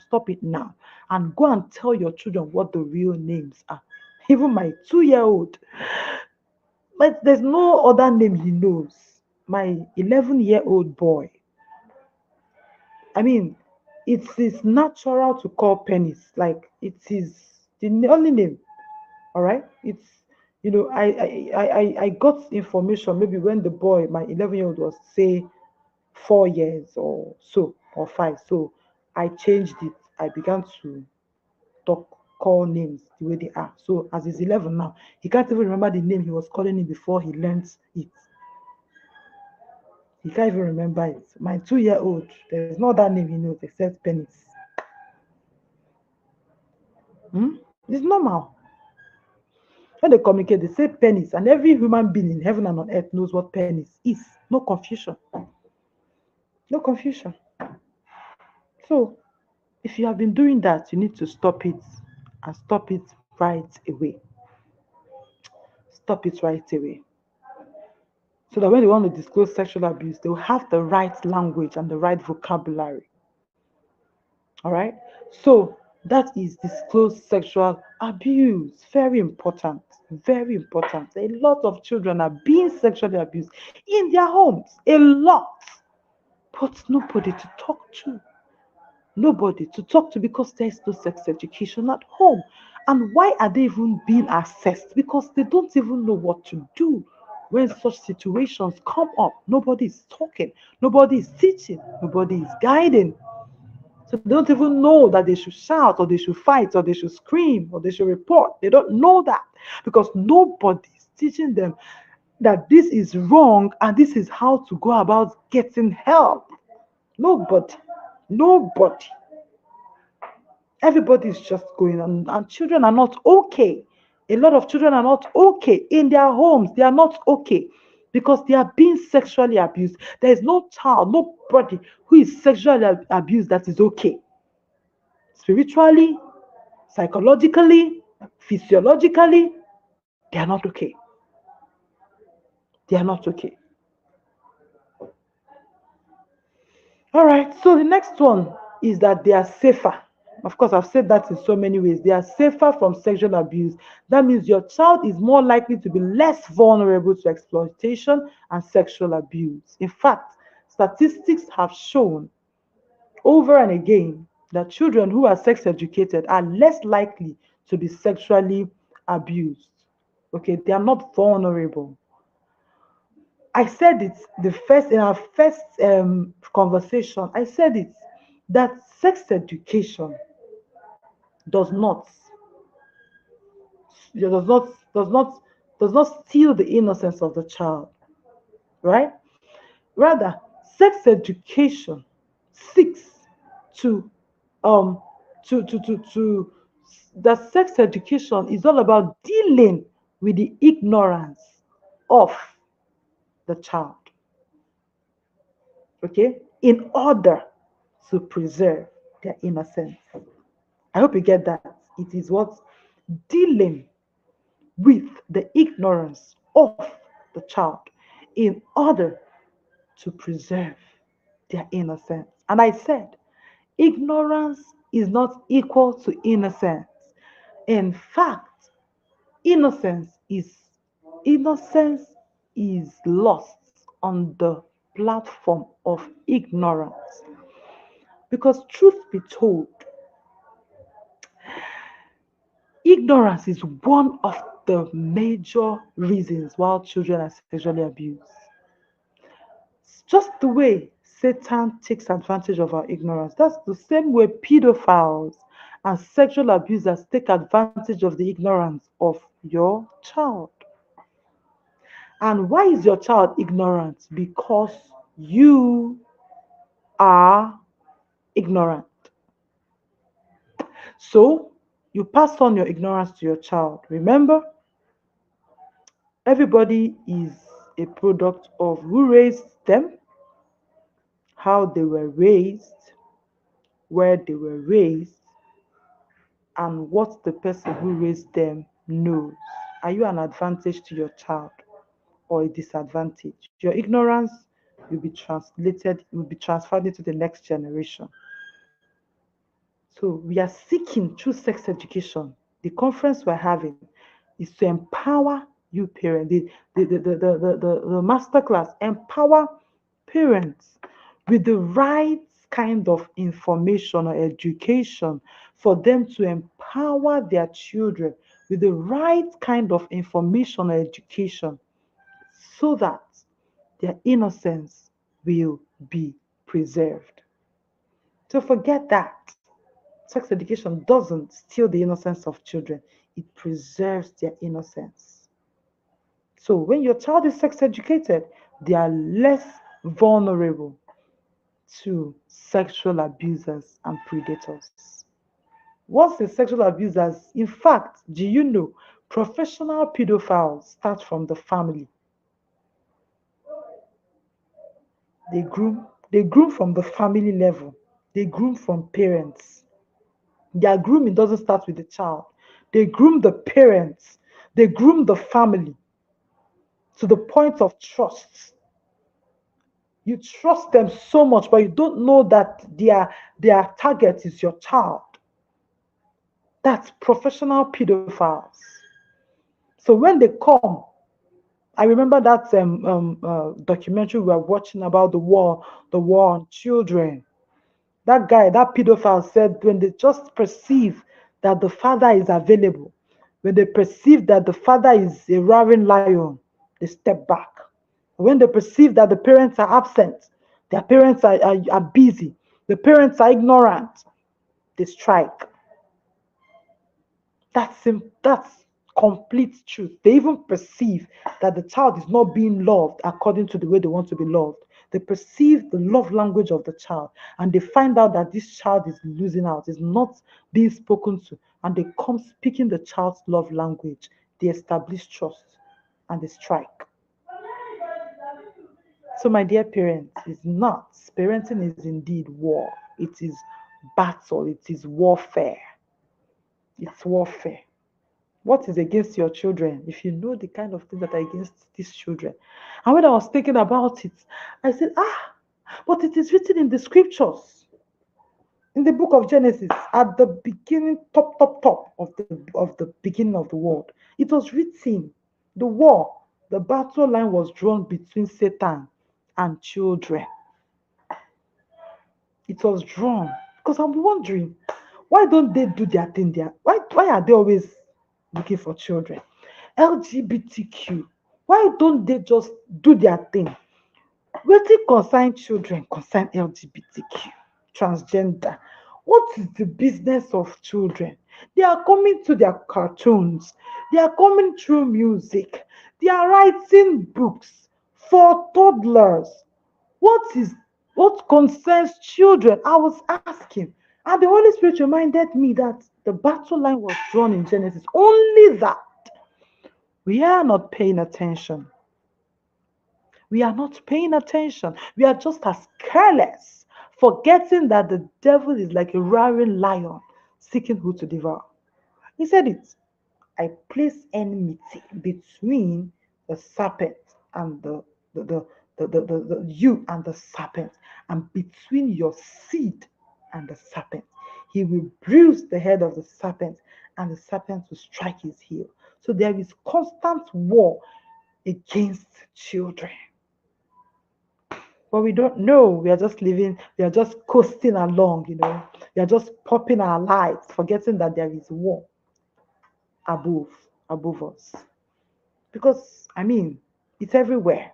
Stop it now. And go and tell your children what the real names are. Even my 2-year-old, but there's no other name he knows. My 11-year-old boy, I mean, it is natural to call penis. Like, it is the only name. All right? It's, I got information maybe when the boy, my 11-year-old, was, say, 4 years or so, or 5. So I changed it. I began to call names the way they are. So as he's 11 now, he can't even remember the name he was calling him before he learned it. He can't even remember it. My 2-year-old, there's no other name he knows except penis. It's normal. When they communicate, they say penis, and every human being in heaven and on earth knows what penis is. No confusion. No confusion. So, if you have been doing that, you need to stop it, and stop it right away. Stop it right away. So that when they want to disclose sexual abuse, they will have the right language and the right vocabulary. All right? So, that is disclosed sexual abuse. Very important. Very important. A lot of children are being sexually abused in their homes. A lot. But nobody to talk to. Nobody to talk to, because there is no sex education at home. And why are they even being assessed? Because they don't even know what to do when such situations come up. Nobody is talking. Nobody is teaching. Nobody is guiding. So they don't even know that they should shout, or they should fight, or they should scream, or they should report. They don't know that because nobody is teaching them that this is wrong and this is how to go about getting help. Nobody. Everybody is just going on, and children are not okay. A lot of children are not okay in their homes. They are not okay because they are being sexually abused. There is no child, nobody who is sexually abused that is okay. Spiritually, psychologically, physiologically, they are not okay. They are not okay. All right, so the next one is that they are safer. Of course, I've said that in so many ways. They are safer from sexual abuse. That means your child is more likely to be less vulnerable to exploitation and sexual abuse. In fact, statistics have shown over and again that children who are sex educated are less likely to be sexually abused. Okay, they are not vulnerable. I said it in our first conversation. I said it that sex education does not does not does not does not steal the innocence of the child, right? Rather, sex education seeks to um to that sex education is all about dealing with the ignorance of the child, okay, in order to preserve their innocence. I hope you get that. It is what dealing with the ignorance of the child in order to preserve their innocence. And I said, ignorance is not equal to innocence. In fact, innocence is innocence is lost on the platform of ignorance. Because truth be told, ignorance is one of the major reasons why children are sexually abused. Just the way Satan takes advantage of our ignorance, that's the same way pedophiles and sexual abusers take advantage of the ignorance of your child. And why is your child ignorant? Because you are ignorant. So you pass on your ignorance to your child. Remember, everybody is a product of who raised them, how they were raised, where they were raised, and what the person who raised them knows. Are you an advantage to your child or a disadvantage? Your ignorance will be transferred into the next generation. So we are seeking through sex education. The conference we're having is to empower you parents. The masterclass empower parents with the right kind of information or education for them to empower their children with the right kind of information or education so that their innocence will be preserved. So forget that. Sex education doesn't steal the innocence of children, it preserves their innocence. So when your child is sex educated, they are less vulnerable to sexual abusers and predators. Once a sexual abuser, in fact, do you know professional pedophiles start from the family? They groom from the family level. They groom from parents. Their grooming doesn't start with the child. They groom the parents. They groom the family to the point of trust. You trust them so much, but you don't know that their target is your child. That's professional pedophiles. So when they come, I remember that documentary we were watching about the war on children. That guy, that pedophile said when they just perceive that the father is available, when they perceive that the father is a roaring lion, they step back. When they perceive that the parents are absent, their parents are busy, the parents are ignorant, they strike. That's complete truth. They even perceive that the child is not being loved according to the way they want to be loved. They perceive the love language of the child and they find out that this child is losing out, is not being spoken to, and they come speaking the child's love language. They establish trust and they strike. So, my dear parents, it's not. Parenting is indeed war. It is battle. It is warfare. It's warfare. What is against your children? If you know the kind of things that are against these children. And when I was thinking about it, I said, but it is written in the scriptures. In the book of Genesis, at the beginning, top of the beginning of the world, it was written, the war, the battle line was drawn between Satan and children. It was drawn. Because I'm wondering, why don't they do their thing there? Why are they always looking for children? LGBTQ. Why don't they just do their thing? Wetin concern children concern LGBTQ, transgender. What is the business of children? They are coming to their cartoons, they are coming through music, they are writing books for toddlers. What concerns children? I was asking, and the Holy Spirit reminded me that the battle line was drawn in Genesis. Only that we are not paying attention. We are not paying attention. We are just as careless, forgetting that the devil is like a roaring lion seeking who to devour. He said it. I place enmity between the serpent and the you and the serpent, and between your seed and the serpent. He will bruise the head of the serpent, and the serpent will strike his heel. So there is constant war against children. But we don't know. We are just living, we are just coasting along, We are just popping our lives, forgetting that there is war above, above us. Because, it's everywhere.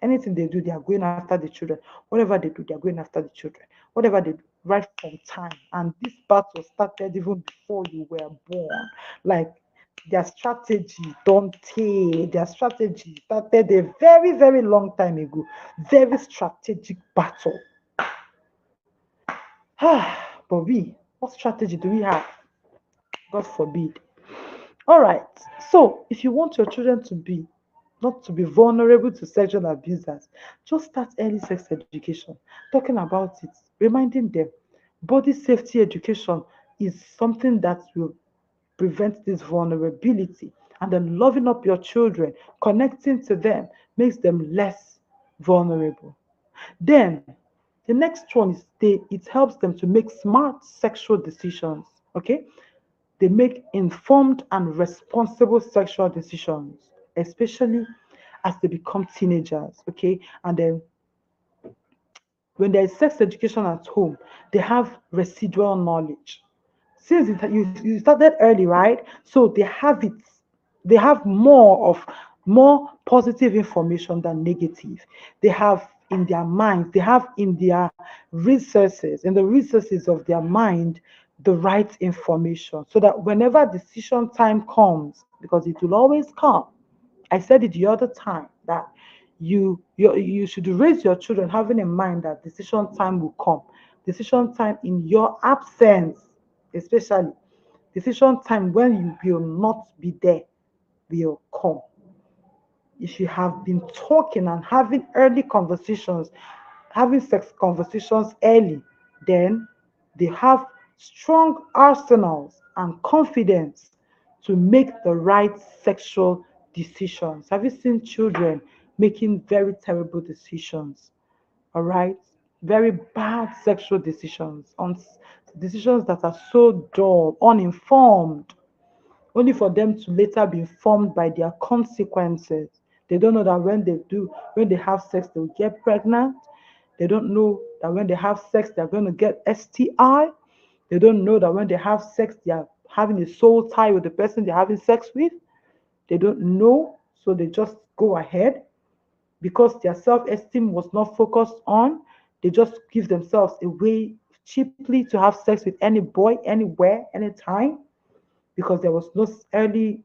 Anything they do, they are going after the children. Whatever they do, they are going after the children. Whatever they do, right from time. And this battle started even before you were born. Like, their strategy don't take. Their strategy started a very, very long time ago. Very strategic battle. But what strategy do we have? God forbid. All right. So, if you want your children not to be vulnerable to sexual abusers, just start early sex education, talking about it, reminding them body safety education is something that will prevent this vulnerability. And then loving up your children, connecting to them, makes them less vulnerable. Then the next one is it helps them to make smart sexual decisions. Okay? They make informed and responsible sexual decisions, especially as they become teenagers. Okay? And then when there is sex education at home, they have residual knowledge. Since you started early, right? So they have it. They have more positive information than negative. They have in their minds, they have in their resources, in the resources of their mind, the right information, so that whenever decision time comes, because it will always come. I said it the other time that you should raise your children having in mind that decision time will come. Decision time in your absence, especially decision time when you will not be there, will come. If you have been talking and having early conversations, having sex conversations early, then they have strong arsenals and confidence to make the right sexual decisions. Have you seen children making very terrible decisions? All right, very bad sexual decisions, on decisions that are so dull, uninformed, only for them to later be informed by their consequences. They don't know that when they have sex, they'll get pregnant. They don't know that when they have sex, they're going to get STI. They don't know that when they have sex, they are having a soul tie with the person they're having sex with. They don't know, so they just go ahead because their self-esteem was not focused on. They just give themselves away cheaply to have sex with any boy, anywhere, anytime, because there was no early,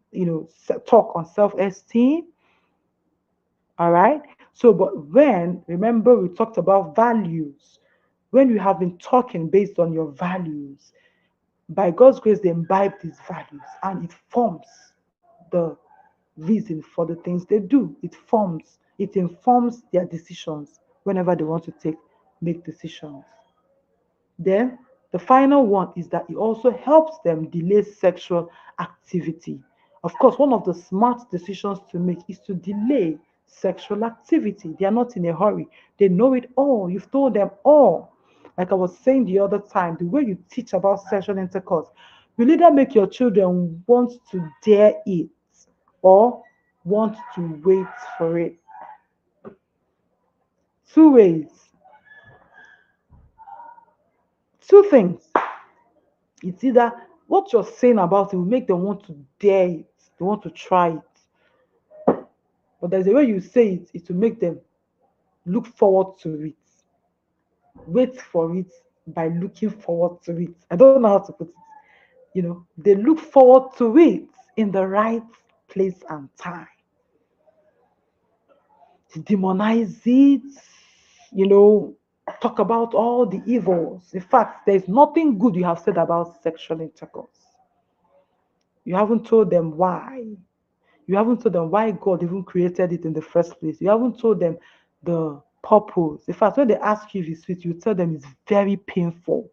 talk on self-esteem. All right. So, but remember, we talked about values. When you have been talking based on your values, by God's grace, they imbibe these values and it forms the reason for the things they do. It informs their decisions whenever they want to make decisions. Then the final one is that it also helps them delay sexual activity. Of course, one of the smart decisions to make is to delay sexual activity. They are not in a hurry. They know it all. You've told them all. Like I was saying the other time, the way you teach about sexual intercourse will either make your children want to dare it or want to wait for it. Two ways. Two things. It's either what you're saying about it will make them want to dare it, they want to try it. But there's a way you say it, is to make them look forward to it, wait for it by looking forward to it. I don't know how to put it. They look forward to it in the right place and time. To demonize it, talk about all the evils. In fact, there's nothing good you have said about sexual intercourse. You haven't told them why. You haven't told them why God even created it in the first place. You haven't told them the purpose. In fact, when they ask you if it's sweet, you tell them it's very painful.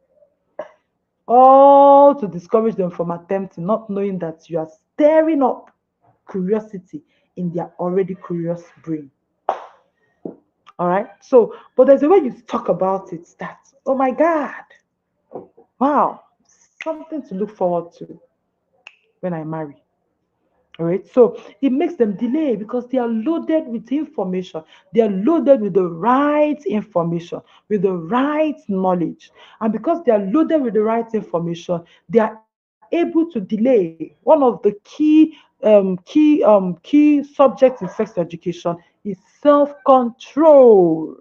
All to discourage them from attempting, not knowing that you are stirring up curiosity in their already curious brain. All right. So, but there's a way you talk about it that, oh my God, wow, something to look forward to when I marry. All right. So it makes them delay because they are loaded with information. They are loaded with the right information, with the right knowledge. And because they are loaded with the right information, they are able to delay. One of the key subjects in sex education is self-control.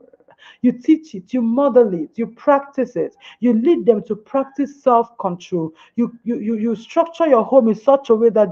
You teach it, you model it, you practice it, you lead them to practice self-control. You structure your home in such a way that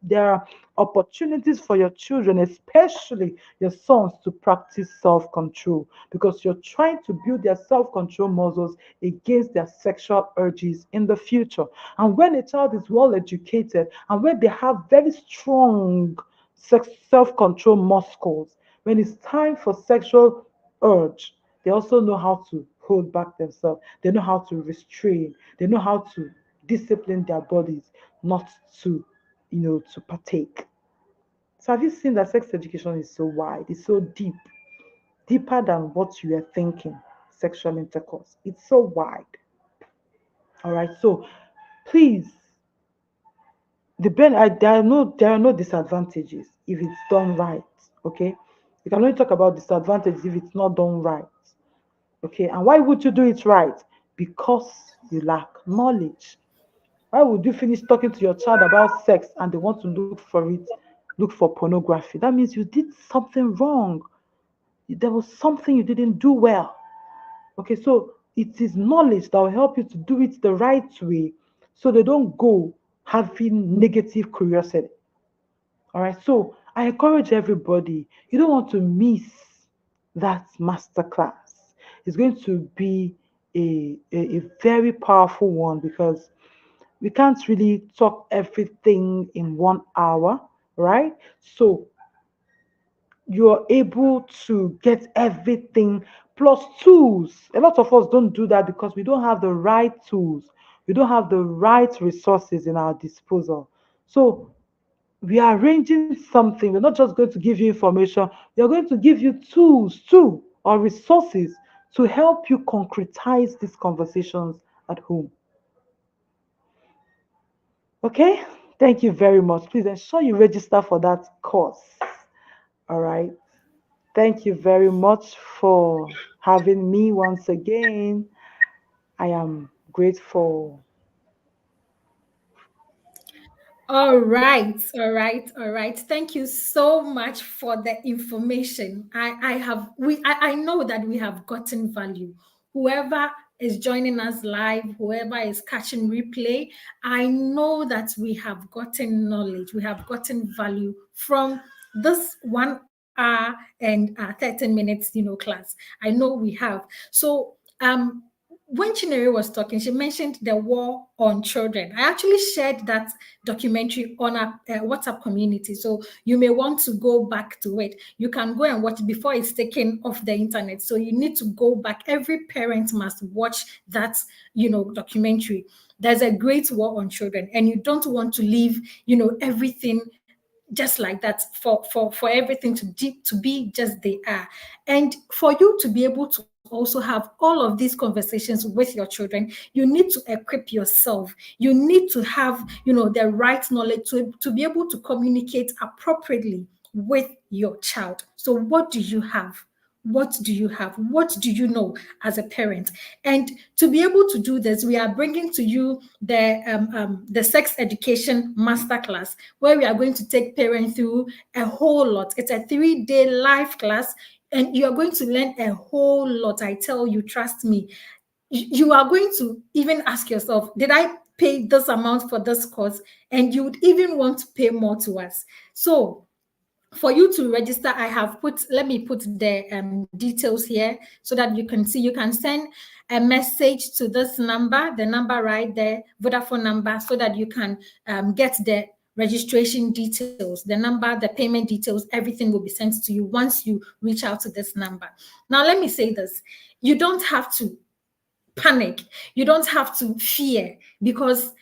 there are opportunities for your children, especially your sons, to practice self-control because you're trying to build their self-control muscles against their sexual urges in the future. And when a child is well educated and when they have very strong self-control muscles, when it's time for sexual urge, they also know how to hold back themselves. They know how to restrain. They know how to discipline their bodies not to, to partake. So have you seen that sex education is so wide? It's so deep, deeper than what you are thinking. Sexual intercourse. It's so wide. All right. So please, there are no disadvantages if it's done right. Okay. You can only talk about disadvantages if it's not done right. Okay, and why would you do it right? Because you lack knowledge. Why would you finish talking to your child about sex and they want to look for pornography? That means you did something wrong. There was something you didn't do well. Okay, so it is knowledge that will help you to do it the right way so they don't go having negative curiosity. All right, so I encourage everybody, you don't want to miss that masterclass. It's going to be a very powerful one because we can't really talk everything in 1 hour, right? So you're able to get everything plus tools. A lot of us don't do that because we don't have the right tools, we don't have the right resources in our disposal. So we are arranging something. We're not just going to give you information, we are going to give you tools too or resources to help you concretize these conversations at home. Okay? Thank you very much. Please ensure you register for that course. All right. Thank you very much for having me once again. I am grateful. All right. Thank you so much for the information. I know that we have gotten value. Whoever is joining us live, whoever is catching replay, I know that we have gotten knowledge, we have gotten value from this 1 hour and 13 minutes, class. I know we have. So when Chinere was talking, she mentioned the war on children. I actually shared that documentary on our WhatsApp community. So you may want to go back to it. You can go and watch it before it's taken off the internet. So you need to go back. Every parent must watch that, documentary. There's a great war on children, and you don't want to leave, everything just like that for everything to be just they are, and for you to be able to also have all of these conversations with your children, you need to equip yourself. You need to have the right knowledge to be able to communicate appropriately with your child. So what do you have? What do you have? What do you know as a parent? And to be able to do this, we are bringing to you the sex education masterclass, where we are going to take parents through a whole lot. It's a 3-day live class, and you are going to learn a whole lot. I tell you, trust me. You are going to even ask yourself, did I pay this amount for this course? And you would even want to pay more to us. So for you to register, I have let me put the details here so that you can see. You can send a message to this number, the number right there, Vodafone number, so that you can get the registration details, the number, the payment details, everything will be sent to you once you reach out to this number. Now, let me say this. You don't have to panic. You don't have to fear, because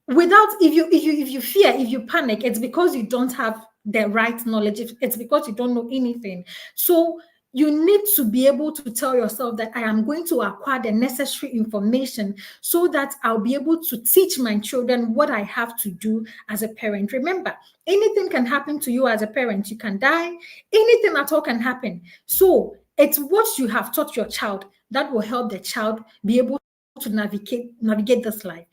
if you fear, if you panic, it's because you don't have the right knowledge. It's because you don't know anything. So you need to be able to tell yourself that I am going to acquire the necessary information so that I'll be able to teach my children what I have to do as a parent. Remember, anything can happen to you as a parent. You can die. Anything at all can happen. So it's what you have taught your child that will help the child be able to navigate this life.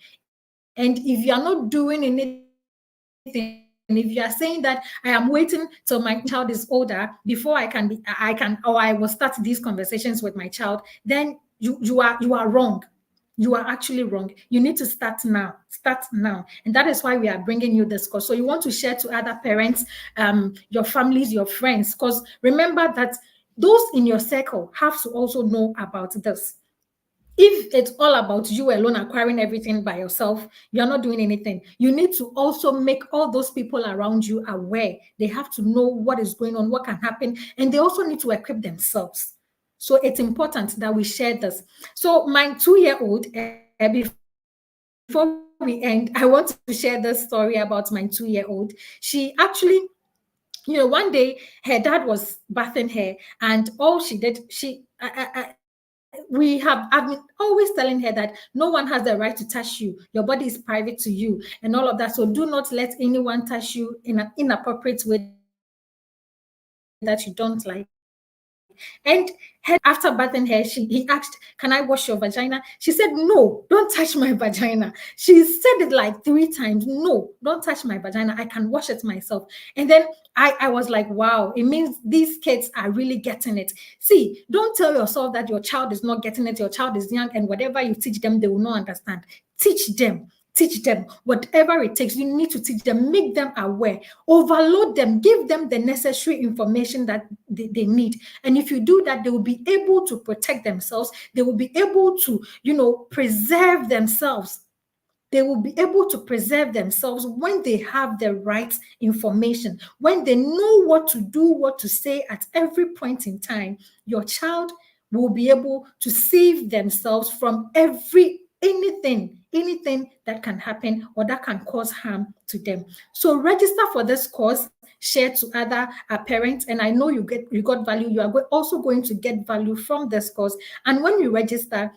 And if you are not doing anything, and if you are saying that I am waiting till my child is older before I will start these conversations with my child, then you are wrong. You are actually wrong. You need to start now. Start now. And that is why we are bringing you this course. So you want to share to other parents, your families, your friends, because remember that those in your circle have to also know about this. If it's all about you alone acquiring everything by yourself, you're not doing anything. You need to also make all those people around you aware. They have to know what is going on, what can happen, and they also need to equip themselves. So it's important that we share this. So my 2-year-old, before we end, I want to share this story about my 2-year-old. She actually, one day her dad was bathing her, and all she did, I've been always telling her that no one has the right to touch you. Your body is private to you and all of that. So do not let anyone touch you in an inappropriate way that you don't like. And after bathing her, he asked, can I wash your vagina? She said, no, don't touch my vagina. She said it like 3 times. No, don't touch my vagina. I can wash it myself. And then I was like, wow, it means these kids are really getting it. See, don't tell yourself that your child is not getting it. Your child is young, and whatever you teach them, they will not understand. Teach them. Teach them whatever it takes. You need to teach them, make them aware, overload them, give them the necessary information that they need. And if you do that, they will be able to protect themselves. They will be able to, preserve themselves. They will be able to preserve themselves when they have the right information, when they know what to do, what to say at every point in time. Your child will be able to save themselves from anything that can happen or that can cause harm to them. So register for this course, share to other parents, and I know you got value. You are also going to get value from this course. And when you register,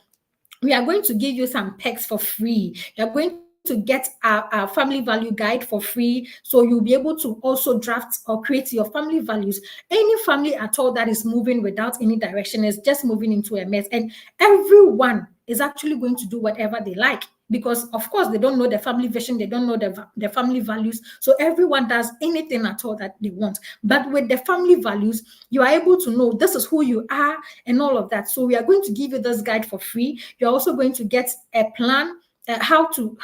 we are going to give you some perks for free. You're going to get our family value guide for free. So you'll be able to also draft or create your family values. Any family at all that is moving without any direction is just moving into a mess. And everyone is actually going to do whatever they like, because of course they don't know the family vision, they don't know the family values. So everyone does anything at all that they want. But with the family values, you are able to know this is who you are and all of that. So we are going to give you this guide for free. You're also going to get a plan, how to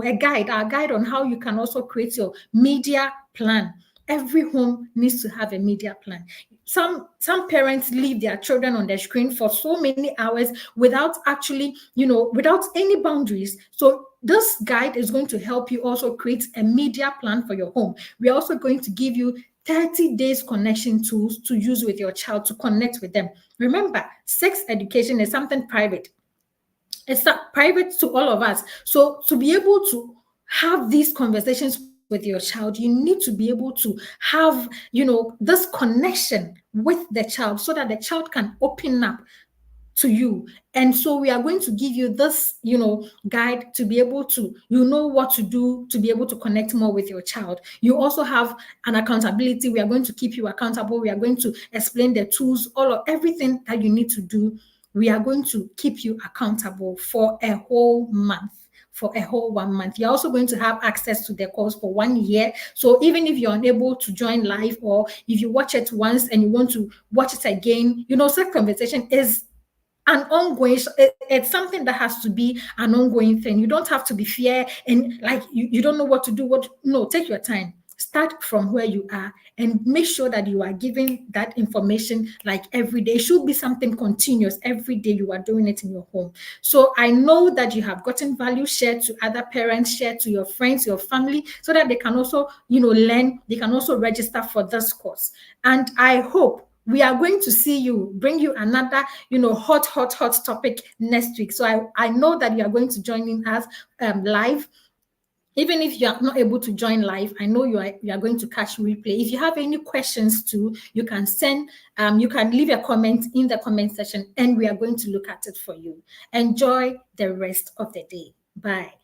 a guide, our guide on how you can also create your media plan. Every home needs to have a media plan. Some parents leave their children on their screen for so many hours without actually, without any boundaries. So this guide is going to help you also create a media plan for your home. We're also going to give you 30 days connection tools to use with your child to connect with them. Remember, sex education is something private. It's private to all of us. So to be able to have these conversations with your child, you need to be able to have, this connection with the child so that the child can open up to you. And so we are going to give you this, guide to be able to, what to do to be able to connect more with your child. You also have an accountability. We are going to keep you accountable. We are going to explain the tools, everything that you need to do. We are going to keep you accountable for a whole month. For a whole 1 month. You're also going to have access to the course for 1 year. So even if you're unable to join live, or if you watch it once and you want to watch it again, such conversation is an ongoing, it's something that has to be an ongoing thing. You don't have to be fear and like you don't know what to do. No, take your time. Start from where you are and make sure that you are giving that information like every day. It should be something continuous. Every day you are doing it in your home. So I know that you have gotten value. Share to other parents, share to your friends, your family, so that they can also, learn. They can also register for this course. And I hope we are going to bring you another, hot topic next week. So I know that you are going to join in us live. Even if you are not able to join live, I know you are going to catch replay. If you have any questions too, you can you can leave a comment in the comment section and we are going to look at it for you. Enjoy the rest of the day. Bye.